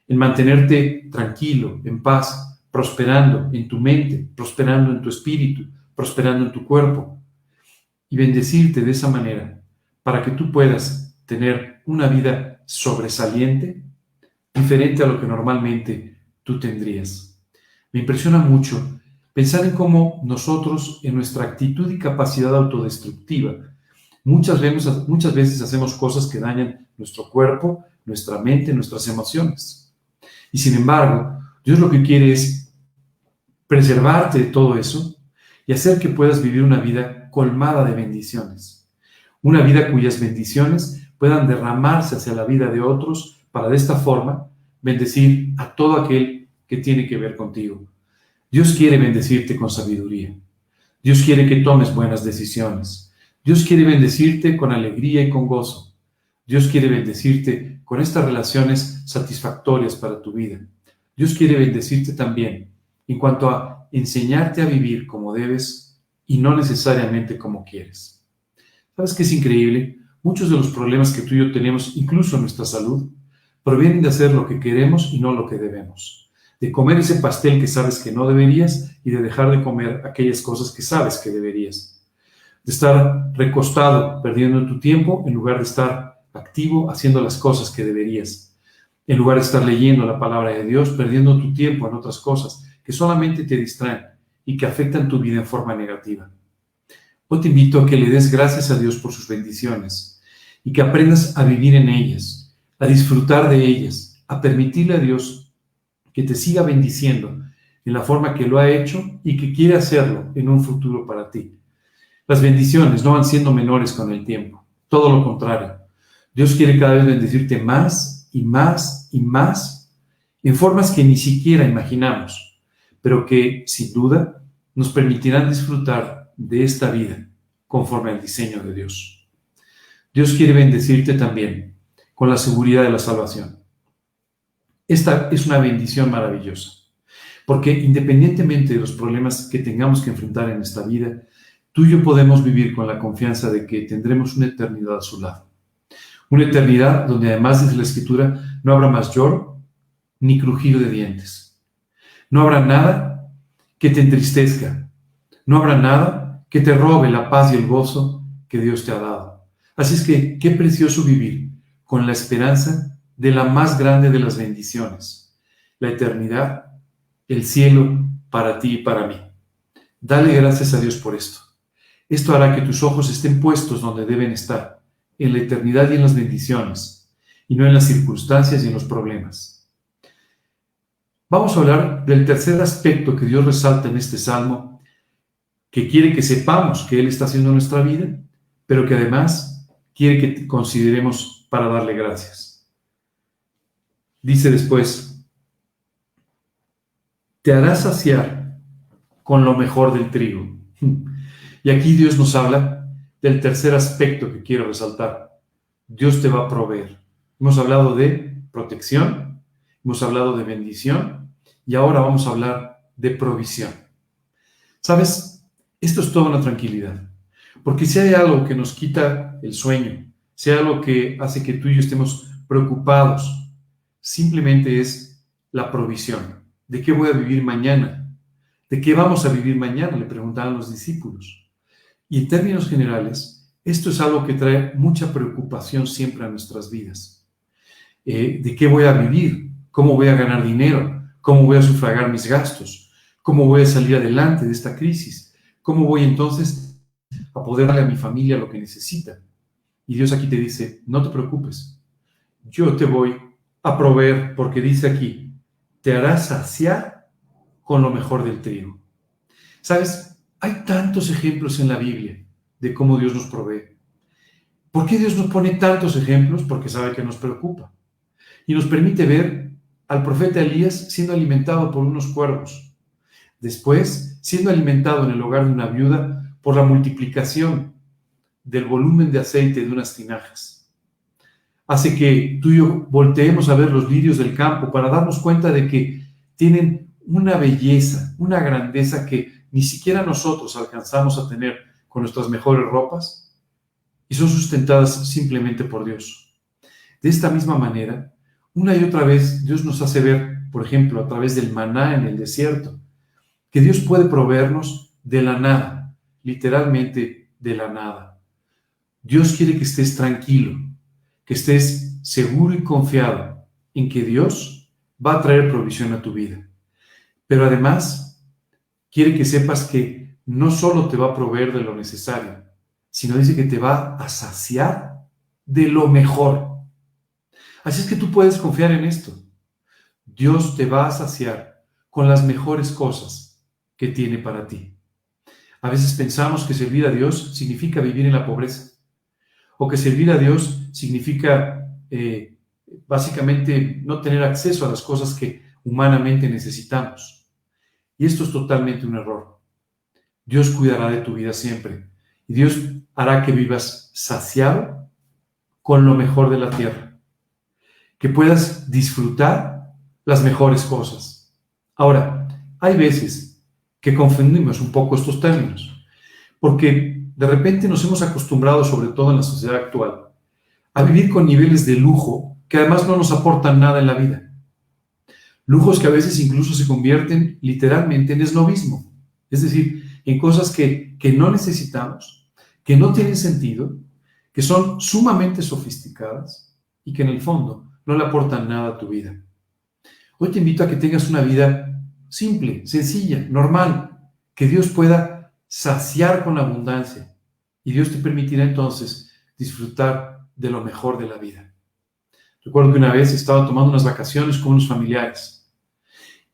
Speaker 4: en mantenerte tranquilo, en paz, prosperando en tu mente, prosperando en tu espíritu, prosperando en tu cuerpo y bendecirte de esa manera para que tú puedas tener una vida sobresaliente, diferente a lo que normalmente tú tendrías. Me impresiona mucho pensar en cómo nosotros, en nuestra actitud y capacidad autodestructiva, muchas veces hacemos cosas que dañan nuestro cuerpo, nuestra mente, nuestras emociones. Y sin embargo, Dios lo que quiere es preservarte de todo eso y hacer que puedas vivir una vida colmada de bendiciones. Una vida cuyas bendiciones puedan derramarse hacia la vida de otros para de esta forma bendecir a todo aquel que tiene que ver contigo. Dios quiere bendecirte con sabiduría. Dios quiere que tomes buenas decisiones. Dios quiere bendecirte con alegría y con gozo. Dios quiere bendecirte con estas relaciones satisfactorias para tu vida. Dios quiere bendecirte también en cuanto a enseñarte a vivir como debes y no necesariamente como quieres. ¿Sabes qué es increíble? Muchos de los problemas que tú y yo tenemos, incluso en nuestra salud, provienen de hacer lo que queremos y no lo que debemos. De comer ese pastel que sabes que no deberías y de dejar de comer aquellas cosas que sabes que deberías. De estar recostado perdiendo tu tiempo en lugar de estar activo haciendo las cosas que deberías. En lugar de estar leyendo la palabra de Dios, perdiendo tu tiempo en otras cosas que solamente te distraen y que afectan tu vida en forma negativa. Hoy te invito a que le des gracias a Dios por sus bendiciones y que aprendas a vivir en ellas, a disfrutar de ellas, a permitirle a Dios que te siga bendiciendo en la forma que lo ha hecho y que quiere hacerlo en un futuro para ti. Las bendiciones no van siendo menores con el tiempo, todo lo contrario. Dios quiere cada vez bendecirte más y más y más en formas que ni siquiera imaginamos, pero que sin duda nos permitirán disfrutar de esta vida conforme al diseño de Dios. Dios quiere bendecirte también con la seguridad de la salvación. Esta es una bendición maravillosa, porque independientemente de los problemas que tengamos que enfrentar en esta vida, tú y yo podemos vivir con la confianza de que tendremos una eternidad a su lado. Una eternidad donde, además, dice la Escritura, no habrá más lloro ni crujir de dientes. No habrá nada que te entristezca. No habrá nada que te robe la paz y el gozo que Dios te ha dado. Así es que, qué precioso vivir con la esperanza de la más grande de las bendiciones, la eternidad, el cielo para ti y para mí. Dale gracias a Dios por esto. Esto hará que tus ojos estén puestos donde deben estar, en la eternidad y en las bendiciones, y no en las circunstancias y en los problemas. Vamos a hablar del tercer aspecto que Dios resalta en este salmo, que quiere que sepamos que Él está haciendo en nuestra vida, pero que además quiere que consideremos para darle gracias. Dice después, te hará saciar con lo mejor del trigo. Y aquí Dios nos habla del tercer aspecto que quiero resaltar. Dios te va a proveer. Hemos hablado de protección, hemos hablado de bendición y ahora vamos a hablar de provisión. ¿Sabes? Esto es toda una tranquilidad. Porque si hay algo que nos quita el sueño, si hay algo que hace que tú y yo estemos preocupados, simplemente es la provisión. ¿De qué voy a vivir mañana? ¿De qué vamos a vivir mañana? Le preguntaban los discípulos. Y en términos generales, esto es algo que trae mucha preocupación siempre a nuestras vidas. ¿De qué voy a vivir? ¿Cómo voy a ganar dinero? ¿Cómo voy a sufragar mis gastos? ¿Cómo voy a salir adelante de esta crisis? ¿Cómo voy entonces a poder darle a mi familia lo que necesita? Y Dios aquí te dice, no te preocupes, yo te voy a proveer, porque dice aquí, te hará saciar con lo mejor del trigo. ¿Sabes? Hay tantos ejemplos en la Biblia de cómo Dios nos provee. ¿Por qué Dios nos pone tantos ejemplos? Porque sabe que nos preocupa. Y nos permite ver al profeta Elías siendo alimentado por unos cuervos. Después, siendo alimentado en el hogar de una viuda por la multiplicación del volumen de aceite de unas tinajas. Hace que tú y yo volteemos a ver los lirios del campo para darnos cuenta de que tienen una belleza, una grandeza que ni siquiera nosotros alcanzamos a tener con nuestras mejores ropas y son sustentadas simplemente por Dios. De esta misma manera, una y otra vez Dios nos hace ver, por ejemplo, a través del maná en el desierto, que Dios puede proveernos de la nada, literalmente de la nada. Dios quiere que estés tranquilo, que estés seguro y confiado en que Dios va a traer provisión a tu vida. Pero además, quiere que sepas que no solo te va a proveer de lo necesario, sino dice que te va a saciar de lo mejor. Así es que tú puedes confiar en esto. Dios te va a saciar con las mejores cosas que tiene para ti. A veces pensamos que servir a Dios significa vivir en la pobreza, o que servir a Dios significa básicamente no tener acceso a las cosas que humanamente necesitamos. Y esto es totalmente un error. Dios cuidará de tu vida siempre, y Dios hará que vivas saciado con lo mejor de la tierra, que puedas disfrutar las mejores cosas. Ahora, hay veces que confundimos un poco estos términos, porque de repente nos hemos acostumbrado, sobre todo en la sociedad actual, a vivir con niveles de lujo que además no nos aportan nada en la vida. Lujos que a veces incluso se convierten literalmente en esnobismo, es decir, en cosas que no necesitamos, que no tienen sentido, que son sumamente sofisticadas y que en el fondo no le aportan nada a tu vida. Hoy te invito a que tengas una vida simple, sencilla, normal, que Dios pueda saciar con abundancia, y Dios te permitirá entonces disfrutar de lo mejor de la vida. Recuerdo que una vez estaba tomando unas vacaciones con unos familiares,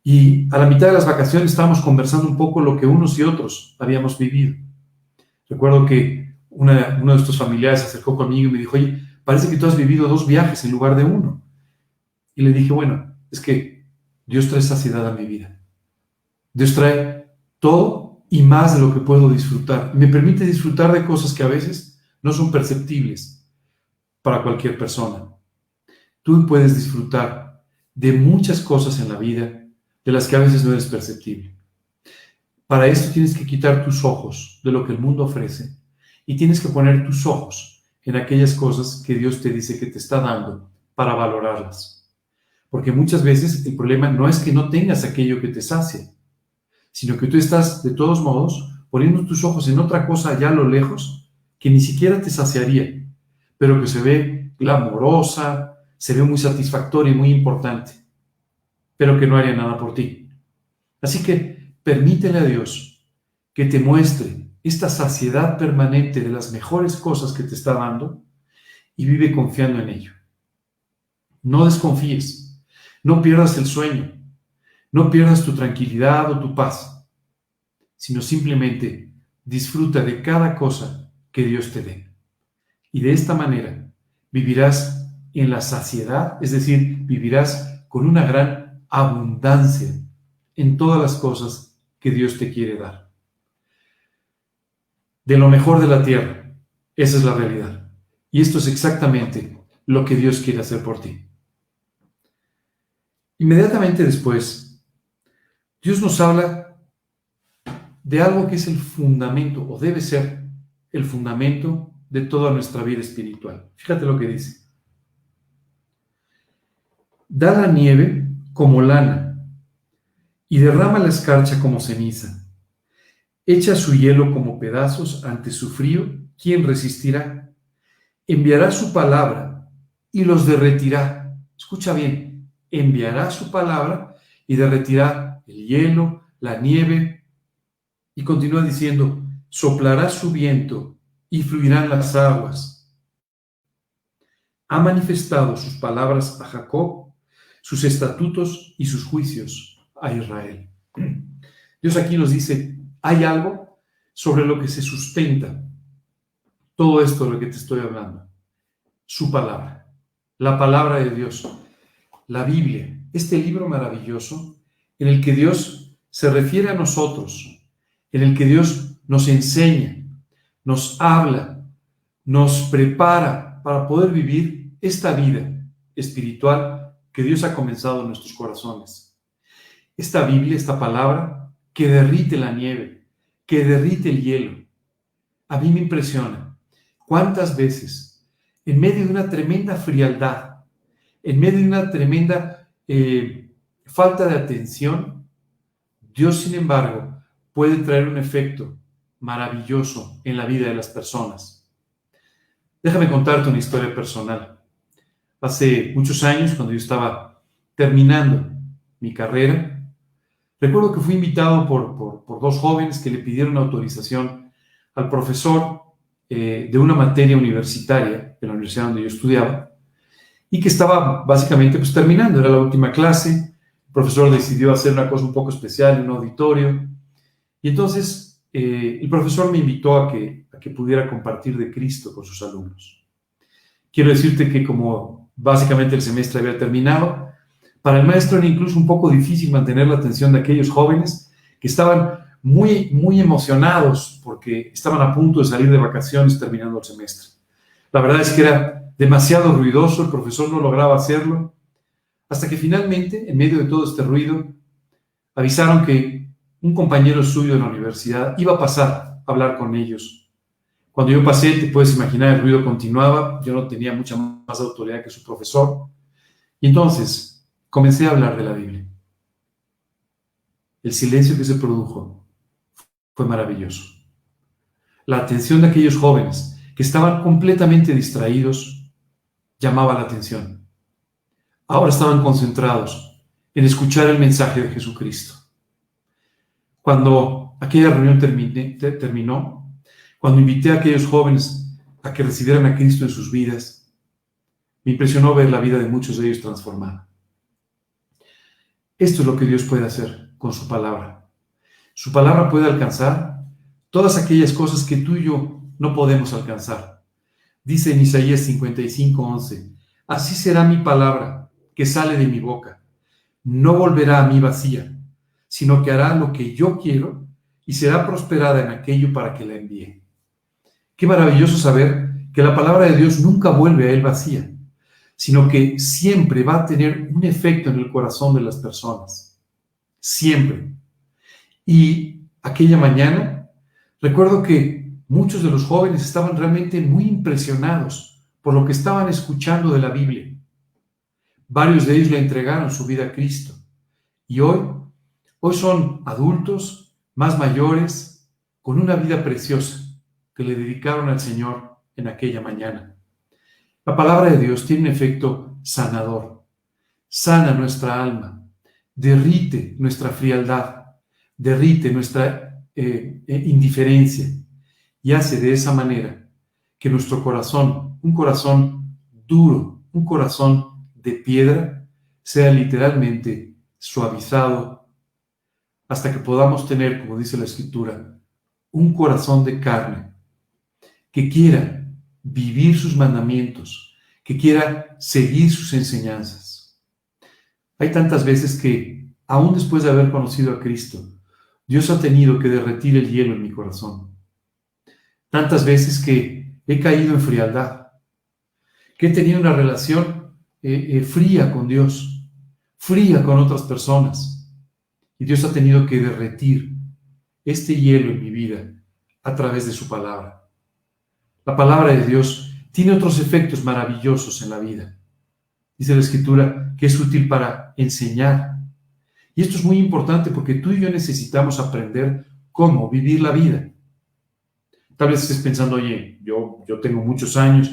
Speaker 4: y a la mitad de las vacaciones estábamos conversando un poco lo que unos y otros habíamos vivido. Recuerdo que uno de estos familiares se acercó conmigo y me dijo: oye, parece que tú has vivido 2 viajes en lugar de uno. Y le dije: bueno, es que Dios trae saciedad a mi vida. Dios trae todo y más de lo que puedo disfrutar. Me permite disfrutar de cosas que a veces no son perceptibles para cualquier persona. Tú puedes disfrutar de muchas cosas en la vida de las que a veces no eres perceptible. Para esto tienes que quitar tus ojos de lo que el mundo ofrece y tienes que poner tus ojos en aquellas cosas que Dios te dice que te está dando para valorarlas. Porque muchas veces el problema no es que no tengas aquello que te sacie, sino que tú estás, de todos modos, poniendo tus ojos en otra cosa allá a lo lejos que ni siquiera te saciaría, pero que se ve glamorosa, se ve muy satisfactoria y muy importante, pero que no haría nada por ti. Así que permítele a Dios que te muestre esta saciedad permanente de las mejores cosas que te está dando y vive confiando en ello. No desconfíes, no pierdas el sueño, no pierdas tu tranquilidad o tu paz, sino simplemente disfruta de cada cosa que Dios te dé. Y de esta manera vivirás en la saciedad, es decir, vivirás con una gran abundancia en todas las cosas que Dios te quiere dar. De lo mejor de la tierra, esa es la realidad. Y esto es exactamente lo que Dios quiere hacer por ti. Inmediatamente después, Dios nos habla de algo que es el fundamento, o debe ser el fundamento de toda nuestra vida espiritual. Fíjate lo que dice. Da la nieve como lana y derrama la escarcha como ceniza. Echa su hielo como pedazos ante su frío. ¿Quién resistirá? Enviará su palabra y los derretirá. Escucha bien, enviará su palabra y derretirá el hielo, la nieve. Y continúa diciendo, soplará su viento y fluirán las aguas. Ha manifestado sus palabras a Jacob, sus estatutos y sus juicios a Israel. Dios aquí nos dice, hay algo sobre lo que se sustenta todo esto de lo que te estoy hablando. Su palabra, la palabra de Dios, la Biblia, este libro maravilloso en el que Dios se refiere a nosotros, en el que Dios nos enseña, nos habla, nos prepara para poder vivir esta vida espiritual que Dios ha comenzado en nuestros corazones. Esta Biblia, esta palabra que derrite la nieve, que derrite el hielo. A mí me impresiona cuántas veces, en medio de una tremenda frialdad, en medio de una tremenda falta de atención, Dios, sin embargo, puede traer un efecto maravilloso en la vida de las personas. Déjame contarte una historia personal. hace muchos años, cuando yo estaba terminando mi carrera. Recuerdo que fui invitado por dos jóvenes que le pidieron autorización al profesor de una materia universitaria de la universidad donde yo estudiaba y que estaba básicamente pues terminando, era la última clase. El profesor decidió hacer una cosa un poco especial en un auditorio y entonces el profesor me invitó a que pudiera compartir de Cristo con sus alumnos. Quiero decirte que como básicamente el semestre había terminado, para el maestro era incluso un poco difícil mantener la atención de aquellos jóvenes que estaban muy, muy emocionados porque estaban a punto de salir de vacaciones terminando el semestre. La verdad es que era demasiado ruidoso, el profesor no lograba hacerlo, hasta que finalmente, en medio de todo este ruido, avisaron que un compañero suyo de la universidad iba a pasar a hablar con ellos. Cuando yo pasé, te puedes imaginar, el ruido continuaba, yo no tenía mucha más autoridad que su profesor, y entonces comencé a hablar de la Biblia. El silencio que se produjo fue maravilloso. La atención de aquellos jóvenes que estaban completamente distraídos llamaba la atención. Ahora estaban concentrados en escuchar el mensaje de Jesucristo. Cuando aquella reunión terminó, cuando invité a aquellos jóvenes a que recibieran a Cristo en sus vidas, me impresionó ver la vida de muchos de ellos transformada. Esto es lo que Dios puede hacer con su palabra. Su palabra puede alcanzar todas aquellas cosas que tú y yo no podemos alcanzar. Dice en Isaías 55:11, así será mi palabra que sale de mi boca. No volverá a mí vacía, sino que hará lo que yo quiero y será prosperada en aquello para que la envíe. Qué maravilloso saber que la palabra de Dios nunca vuelve a él vacía, sino que siempre va a tener un efecto en el corazón de las personas. Siempre. Y aquella mañana, recuerdo que muchos de los jóvenes estaban realmente muy impresionados por lo que estaban escuchando de la Biblia. Varios de ellos le entregaron su vida a Cristo. Y hoy son adultos, más mayores, con una vida preciosa que le dedicaron al Señor en aquella mañana. La palabra de Dios tiene un efecto sanador. Sana nuestra alma, derrite nuestra frialdad, derrite nuestra indiferencia y hace de esa manera que nuestro corazón, un corazón duro, un corazón de piedra, sea literalmente suavizado hasta que podamos tener, como dice la Escritura, un corazón de carne que quiera vivir sus mandamientos, que quiera seguir sus enseñanzas. Hay tantas veces que, aún después de haber conocido a Cristo, Dios ha tenido que derretir el hielo en mi corazón. Tantas veces que he caído en frialdad, que he tenido una relación fría con Dios, fría con otras personas, y Dios ha tenido que derretir este hielo en mi vida a través de su palabra. La palabra de Dios tiene otros efectos maravillosos en la vida. Dice la Escritura que es útil para enseñar. Y esto es muy importante porque tú y yo necesitamos aprender cómo vivir la vida. Tal vez estés pensando, oye, yo tengo muchos años,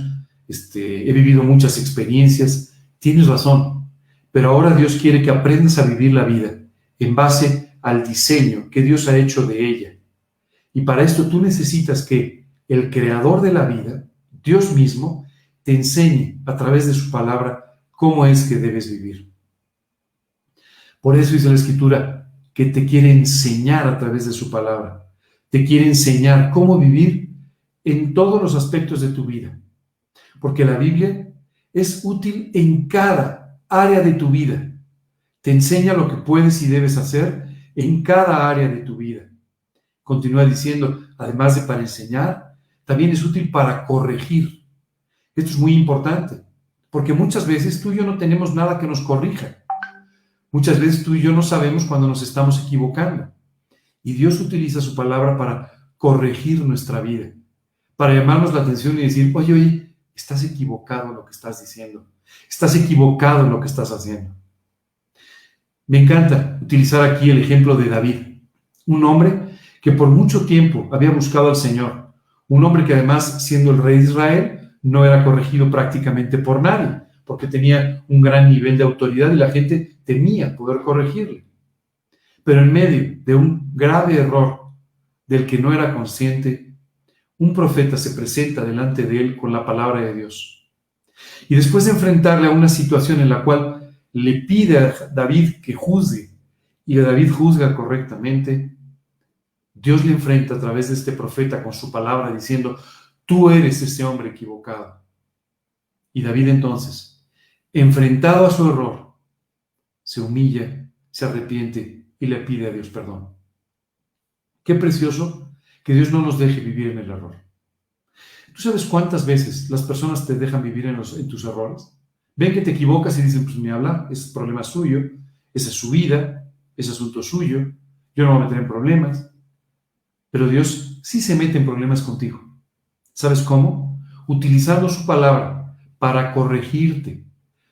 Speaker 4: he vivido muchas experiencias. Tienes razón, pero ahora Dios quiere que aprendas a vivir la vida en base al diseño que Dios ha hecho de ella. Y para esto tú necesitas que el creador de la vida, Dios mismo, te enseñe a través de su palabra cómo es que debes vivir. Por eso dice la Escritura que te quiere enseñar a través de su palabra. Te quiere enseñar cómo vivir en todos los aspectos de tu vida. Porque la Biblia es útil en cada área de tu vida. Te enseña lo que puedes y debes hacer en cada área de tu vida. Continúa diciendo, además de para enseñar, también es útil para corregir. Esto es muy importante, porque muchas veces tú y yo no tenemos nada que nos corrija. Muchas veces tú y yo no sabemos cuando nos estamos equivocando. Y Dios utiliza su palabra para corregir nuestra vida, para llamarnos la atención y decir, oye, estás equivocado en lo que estás diciendo. Estás equivocado en lo que estás haciendo. Me encanta utilizar aquí el ejemplo de David, un hombre que por mucho tiempo había buscado al Señor, un hombre que además, siendo el rey de Israel, no era corregido prácticamente por nadie, porque tenía un gran nivel de autoridad y la gente temía poder corregirle. Pero en medio de un grave error del que no era consciente, un profeta se presenta delante de él con la palabra de Dios. Y después de enfrentarle a una situación en la cual le pide a David que juzgue, y David juzga correctamente, Dios le enfrenta a través de este profeta con su palabra diciendo: tú eres ese hombre equivocado. Y David entonces, enfrentado a su error, se humilla, se arrepiente y le pide a Dios perdón. Qué precioso que Dios no nos deje vivir en el error. ¿Tú sabes cuántas veces las personas te dejan vivir en tus errores? Ven que te equivocas y dicen: pues ni hablar, ese es problema suyo, esa es su vida, ese asunto suyo, yo no me voy a meter en problemas. Pero Dios sí se mete en problemas contigo. ¿Sabes cómo? Utilizando su palabra para corregirte,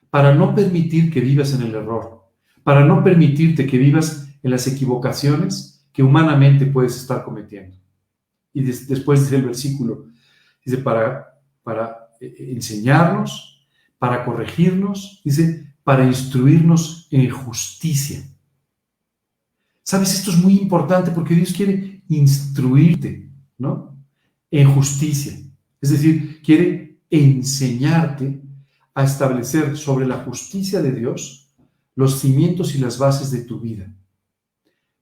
Speaker 4: para no permitir que vivas en el error, para no permitirte que vivas en las equivocaciones que humanamente puedes estar cometiendo. Y después dice el versículo, dice para enseñarnos, para corregirnos, dice para instruirnos en justicia. ¿Sabes? Esto es muy importante porque Dios quiere instruirte, ¿no? En justicia. Es decir, quiere enseñarte a establecer sobre la justicia de Dios los cimientos y las bases de tu vida,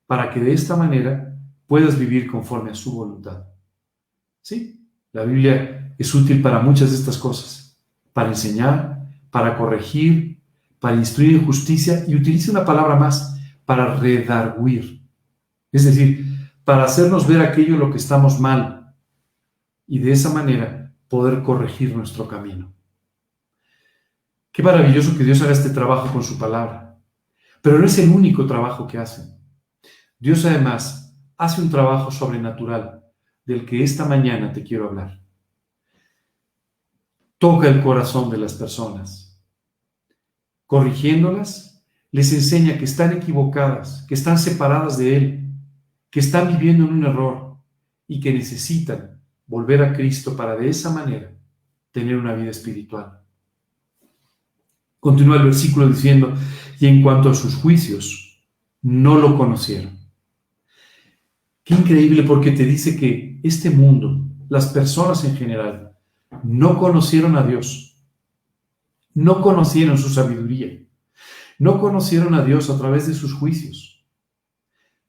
Speaker 4: para que de esta manera puedas vivir conforme a su voluntad. ¿Sí? La Biblia es útil para muchas de estas cosas, para enseñar, para corregir, para instruir en justicia, y utiliza una palabra más, para redarguir. Es decir, para hacernos ver aquello en lo que estamos mal y de esa manera poder corregir nuestro camino. Qué maravilloso que Dios haga este trabajo con su palabra. Pero no es el único trabajo que hace. Dios además hace un trabajo sobrenatural del que esta mañana te quiero hablar. Toca el corazón de las personas. Corrigiéndolas, les enseña que están equivocadas, que están separadas de Él, que están viviendo en un error y que necesitan volver a Cristo para de esa manera tener una vida espiritual. Continúa el versículo diciendo: y en cuanto a sus juicios, no lo conocieron. Qué increíble, porque te dice que este mundo, las personas en general, no conocieron a Dios, no conocieron su sabiduría, no conocieron a Dios a través de sus juicios.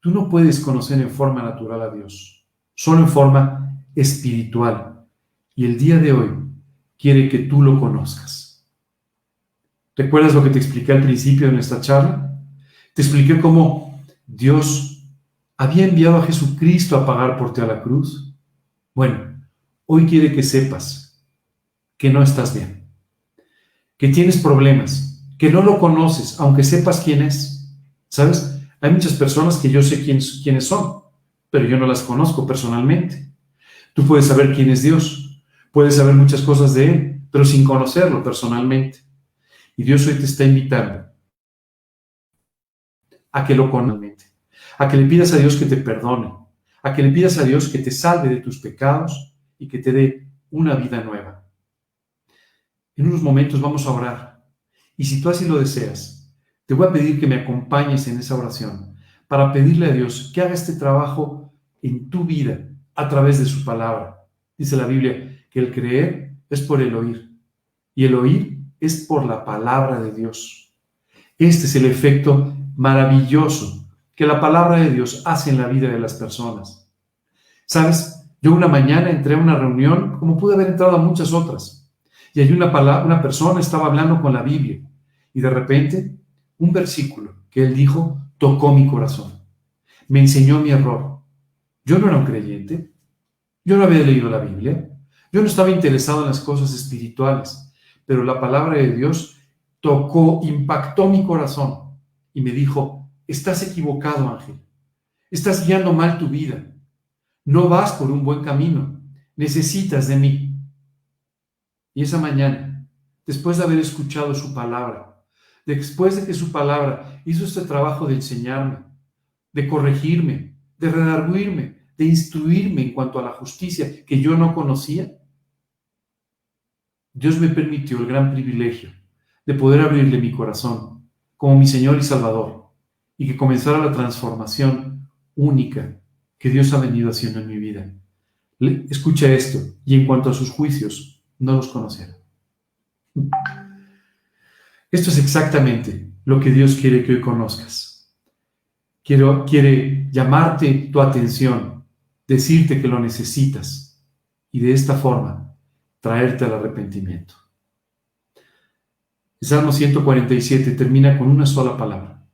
Speaker 4: Tú no puedes conocer en forma natural a Dios, solo en forma espiritual. Y el día de hoy quiere que tú lo conozcas. ¿Recuerdas lo que te expliqué al principio de nuestra charla? Te expliqué cómo Dios había enviado a Jesucristo a pagar por ti a la cruz. Bueno, hoy quiere que sepas que no estás bien, que tienes problemas, que no lo conoces, aunque sepas quién es. ¿Sabes? Hay muchas personas que yo sé quiénes son, pero yo no las conozco personalmente. Tú puedes saber quién es Dios, puedes saber muchas cosas de Él, pero sin conocerlo personalmente. Y Dios hoy te está invitando a que lo conozcas, a que le pidas a Dios que te perdone, a que le pidas a Dios que te salve de tus pecados y que te dé una vida nueva. En unos momentos vamos a orar. Y si tú así lo deseas, te voy a pedir que me acompañes en esa oración para pedirle a Dios que haga este trabajo en tu vida a través de su palabra. Dice la Biblia que el creer es por el oír y el oír es por la palabra de Dios. Este es el efecto maravilloso que la palabra de Dios hace en la vida de las personas. ¿Sabes? Yo una mañana entré a una reunión, como pude haber entrado a muchas otras, y allí una persona estaba hablando con la Biblia, y de repente un versículo que él dijo tocó mi corazón. Me enseñó mi error. Yo no era un creyente, yo no había leído la Biblia, yo no estaba interesado en las cosas espirituales, pero la palabra de Dios tocó, impactó mi corazón y me dijo: estás equivocado, Ángel, estás guiando mal tu vida, no vas por un buen camino, necesitas de mí. Y esa mañana, después de haber escuchado su palabra, después de que su palabra hizo este trabajo de enseñarme, de corregirme, de redarguirme, de instruirme en cuanto a la justicia que yo no conocía, Dios me permitió el gran privilegio de poder abrirle mi corazón como mi Señor y Salvador y que comenzara la transformación única que Dios ha venido haciendo en mi vida. Escucha esto, y en cuanto a sus juicios, no los conocerá. Esto es exactamente lo que Dios quiere que hoy conozcas. Quiere llamarte tu atención, decirte que lo necesitas y de esta forma traerte al arrepentimiento. El Salmo 147 termina con una sola palabra.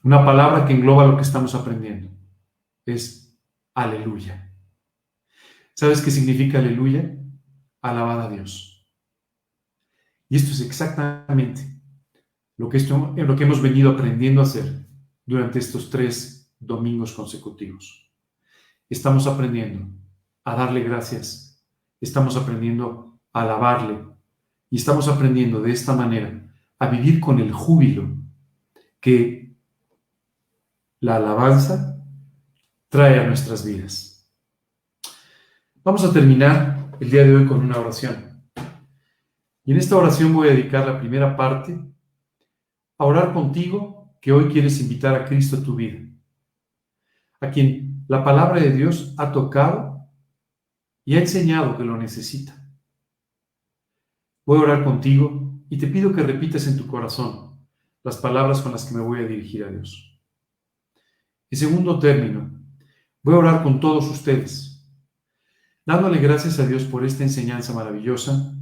Speaker 4: Una palabra que engloba lo que estamos aprendiendo. Es aleluya. ¿Sabes qué significa aleluya? Alabad a Dios. Y esto es exactamente lo que hemos venido aprendiendo a hacer durante estos 3 domingos consecutivos. Estamos aprendiendo a darle gracias, estamos aprendiendo a alabarle y estamos aprendiendo de esta manera a vivir con el júbilo que la alabanza trae a nuestras vidas. Vamos a terminar el día de hoy con una oración. Y en esta oración voy a dedicar la primera parte a orar contigo que hoy quieres invitar a Cristo a tu vida, a quien la palabra de Dios ha tocado y ha enseñado que lo necesita. Voy a orar contigo y te pido que repitas en tu corazón las palabras con las que me voy a dirigir a Dios. En segundo término, voy a orar con todos ustedes, dándole gracias a Dios por esta enseñanza maravillosa,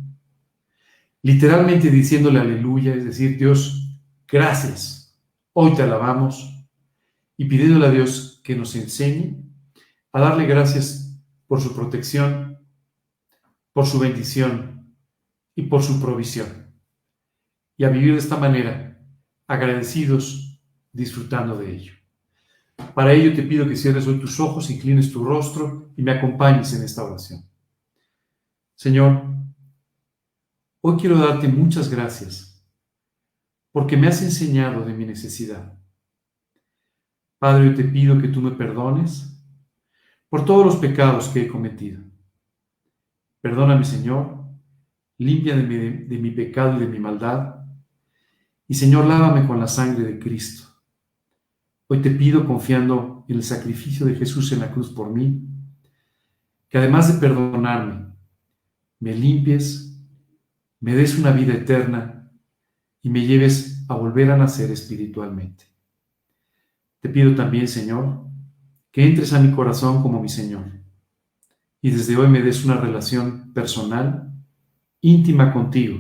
Speaker 4: literalmente diciéndole aleluya, es decir, Dios, gracias, hoy te alabamos, y pidiéndole a Dios que nos enseñe a darle gracias por su protección, por su bendición y por su provisión, y a vivir de esta manera, agradecidos, disfrutando de ello. Para ello te pido que cierres hoy tus ojos, inclines tu rostro y me acompañes en esta oración. Señor, hoy quiero darte muchas gracias porque me has enseñado de mi necesidad. Padre, hoy te pido que tú me perdones por todos los pecados que he cometido. Perdóname, Señor, límpiame de mi pecado y de mi maldad. Y, Señor, lávame con la sangre de Cristo. Hoy te pido, confiando en el sacrificio de Jesús en la cruz por mí, que además de perdonarme, me limpies, me des una vida eterna y me lleves a volver a nacer espiritualmente. Te pido también, Señor, que entres a mi corazón como mi Señor y desde hoy me des una relación personal, íntima contigo,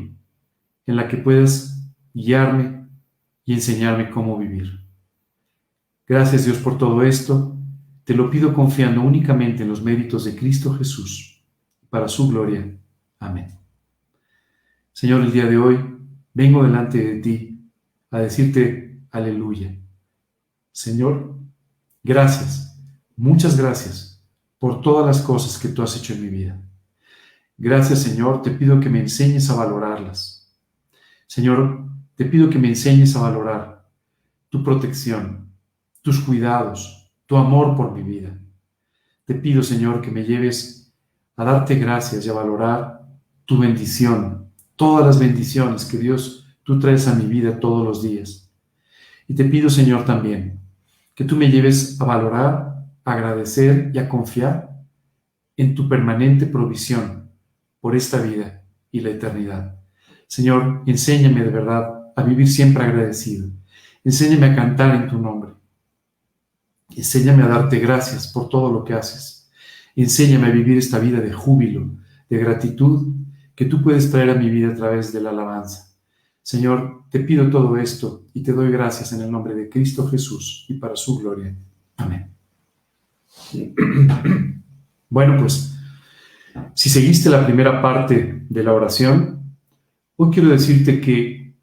Speaker 4: en la que puedas guiarme y enseñarme cómo vivir. Gracias, Dios, por todo esto. Te lo pido confiando únicamente en los méritos de Cristo Jesús, para su gloria. Amén. Señor, el día de hoy vengo delante de ti a decirte aleluya. Señor, gracias, muchas gracias por todas las cosas que tú has hecho en mi vida. Gracias, Señor, te pido que me enseñes a valorarlas. Señor, te pido que me enseñes a valorar tu protección, tus cuidados, tu amor por mi vida. Te pido, Señor, que me lleves a darte gracias y a valorar tu bendición, todas las bendiciones que Dios, tú traes a mi vida todos los días. Y te pido, Señor, también que tú me lleves a valorar, a agradecer y a confiar en tu permanente provisión por esta vida y la eternidad. Señor, enséñame de verdad a vivir siempre agradecido. Enséñame a cantar en tu nombre. Enséñame a darte gracias por todo lo que haces. Enséñame a vivir esta vida de júbilo, de gratitud que tú puedes traer a mi vida a través de la alabanza. Señor, te pido todo esto y te doy gracias en el nombre de Cristo Jesús y para su gloria. Amén. Bueno, pues, si seguiste la primera parte de la oración, hoy quiero decirte que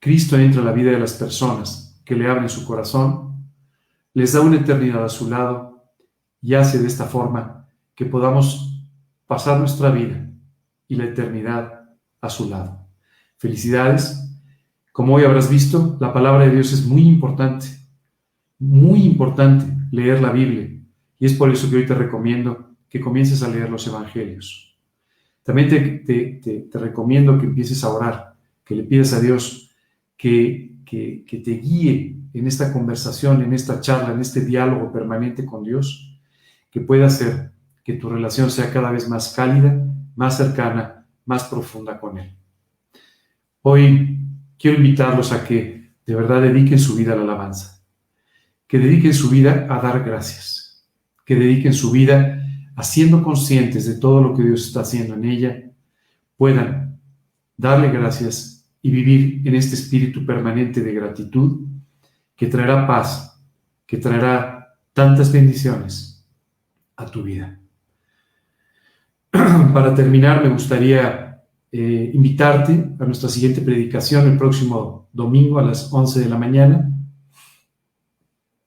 Speaker 4: Cristo entra en la vida de las personas que le abren su corazón, les da una eternidad a su lado y hace de esta forma que podamos pasar nuestra vida y la eternidad a su lado. Felicidades. Como hoy habrás visto, la palabra de Dios es muy importante leer la Biblia, y es por eso que hoy te recomiendo que comiences a leer los evangelios. También te recomiendo que empieces a orar, que le pidas a Dios que te guíe en esta conversación, en esta charla, en este diálogo permanente con Dios, que pueda hacer que tu relación sea cada vez más cálida, más cercana, más profunda con Él. Hoy quiero invitarlos a que de verdad dediquen su vida a la alabanza, que dediquen su vida a dar gracias, que dediquen su vida a, siendo conscientes de todo lo que Dios está haciendo en ella, puedan darle gracias y vivir en este espíritu permanente de gratitud que traerá paz, que traerá tantas bendiciones a tu vida. Para terminar, me gustaría invitarte a nuestra siguiente predicación el próximo domingo a las 11 de la mañana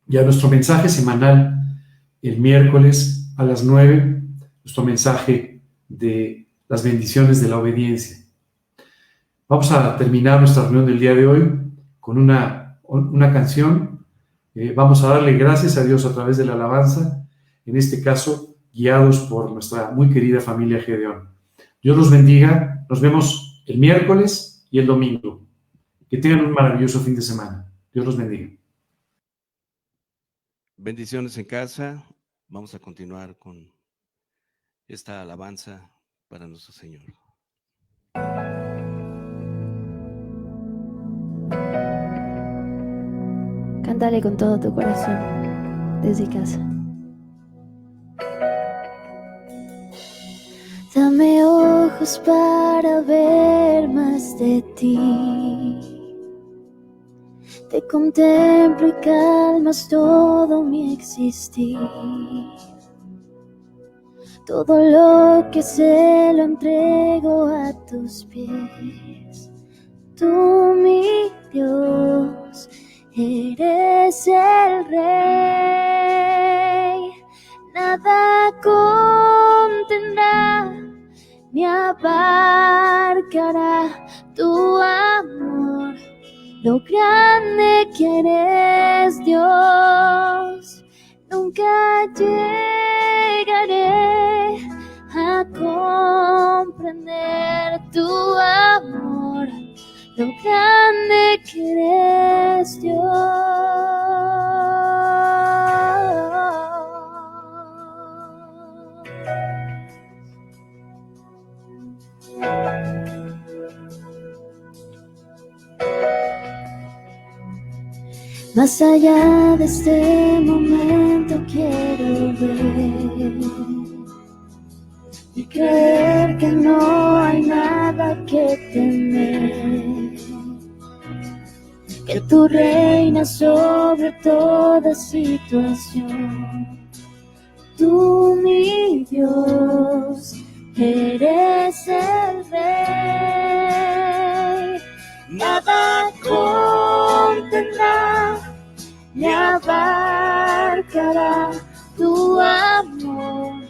Speaker 4: y a nuestro mensaje semanal el miércoles a las 9, nuestro mensaje de las bendiciones de la obediencia. Vamos a terminar nuestra reunión del día de hoy con una canción. Vamos a darle gracias a Dios a través de la alabanza, en este caso guiados por nuestra muy querida familia Gedeón. Dios los bendiga. Nos vemos el miércoles y el domingo. Que tengan un maravilloso fin de semana. Dios los bendiga.
Speaker 3: Bendiciones en casa. Vamos a continuar con esta alabanza para nuestro Señor.
Speaker 2: Cántale con todo tu corazón desde casa. Dame ojos para ver más de ti. Te contemplo y calmas todo mi existir. Todo lo que sé lo entrego a tus pies. Tú, mi Dios, eres el Rey. Nada contendrá ni abarcará tu amor. Lo grande que eres, Dios, nunca llegaré a comprender tu amor. Lo grande que eres, Dios. Más allá de este momento quiero ver y creer que no hay nada que temer, que tú reinas sobre toda situación. Tú, mi Dios, eres el Rey. Nada contendrá ni abarcará tu amor.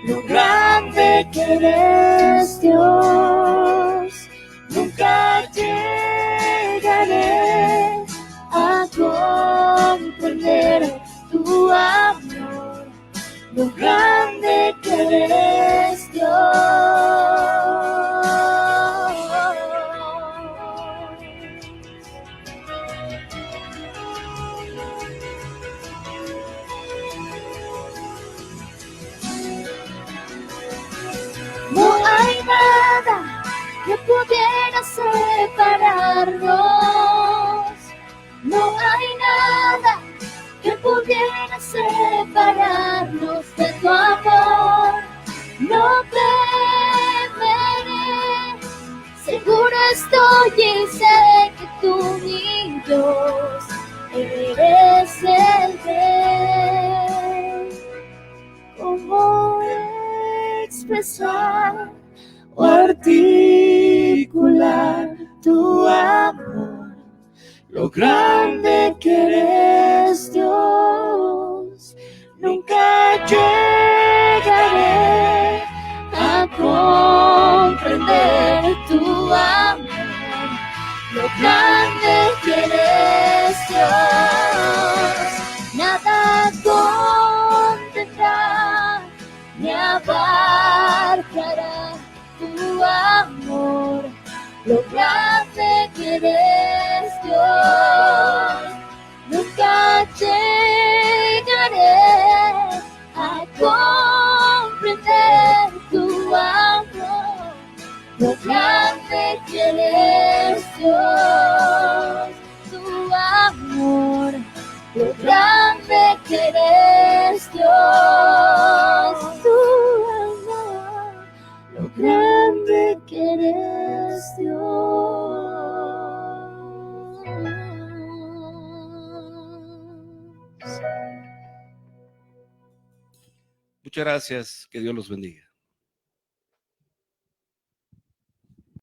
Speaker 2: Lo grande que eres, Dios, nunca llegaré a comprender tu amor. Lo grande que eres, Dios. No hay nada que pudiera separarnos. No hay nada que pudiera separarnos de tu amor. No temeré, seguro estoy y sé que tú, mi Dios, eres el Rey. ¿Cómo expresar o articular tu amor? Lo grande que eres, Dios, nunca llegaré a comprender tu amor. Lo grande que eres, Dios, nada contendrá ni abarcará tu llegaré a comprender tu amor, lo grande que eres, Dios, tu amor, lo grande que eres, Dios, tu amor, lo grande que eres, Dios.
Speaker 3: Muchas gracias, que Dios los bendiga.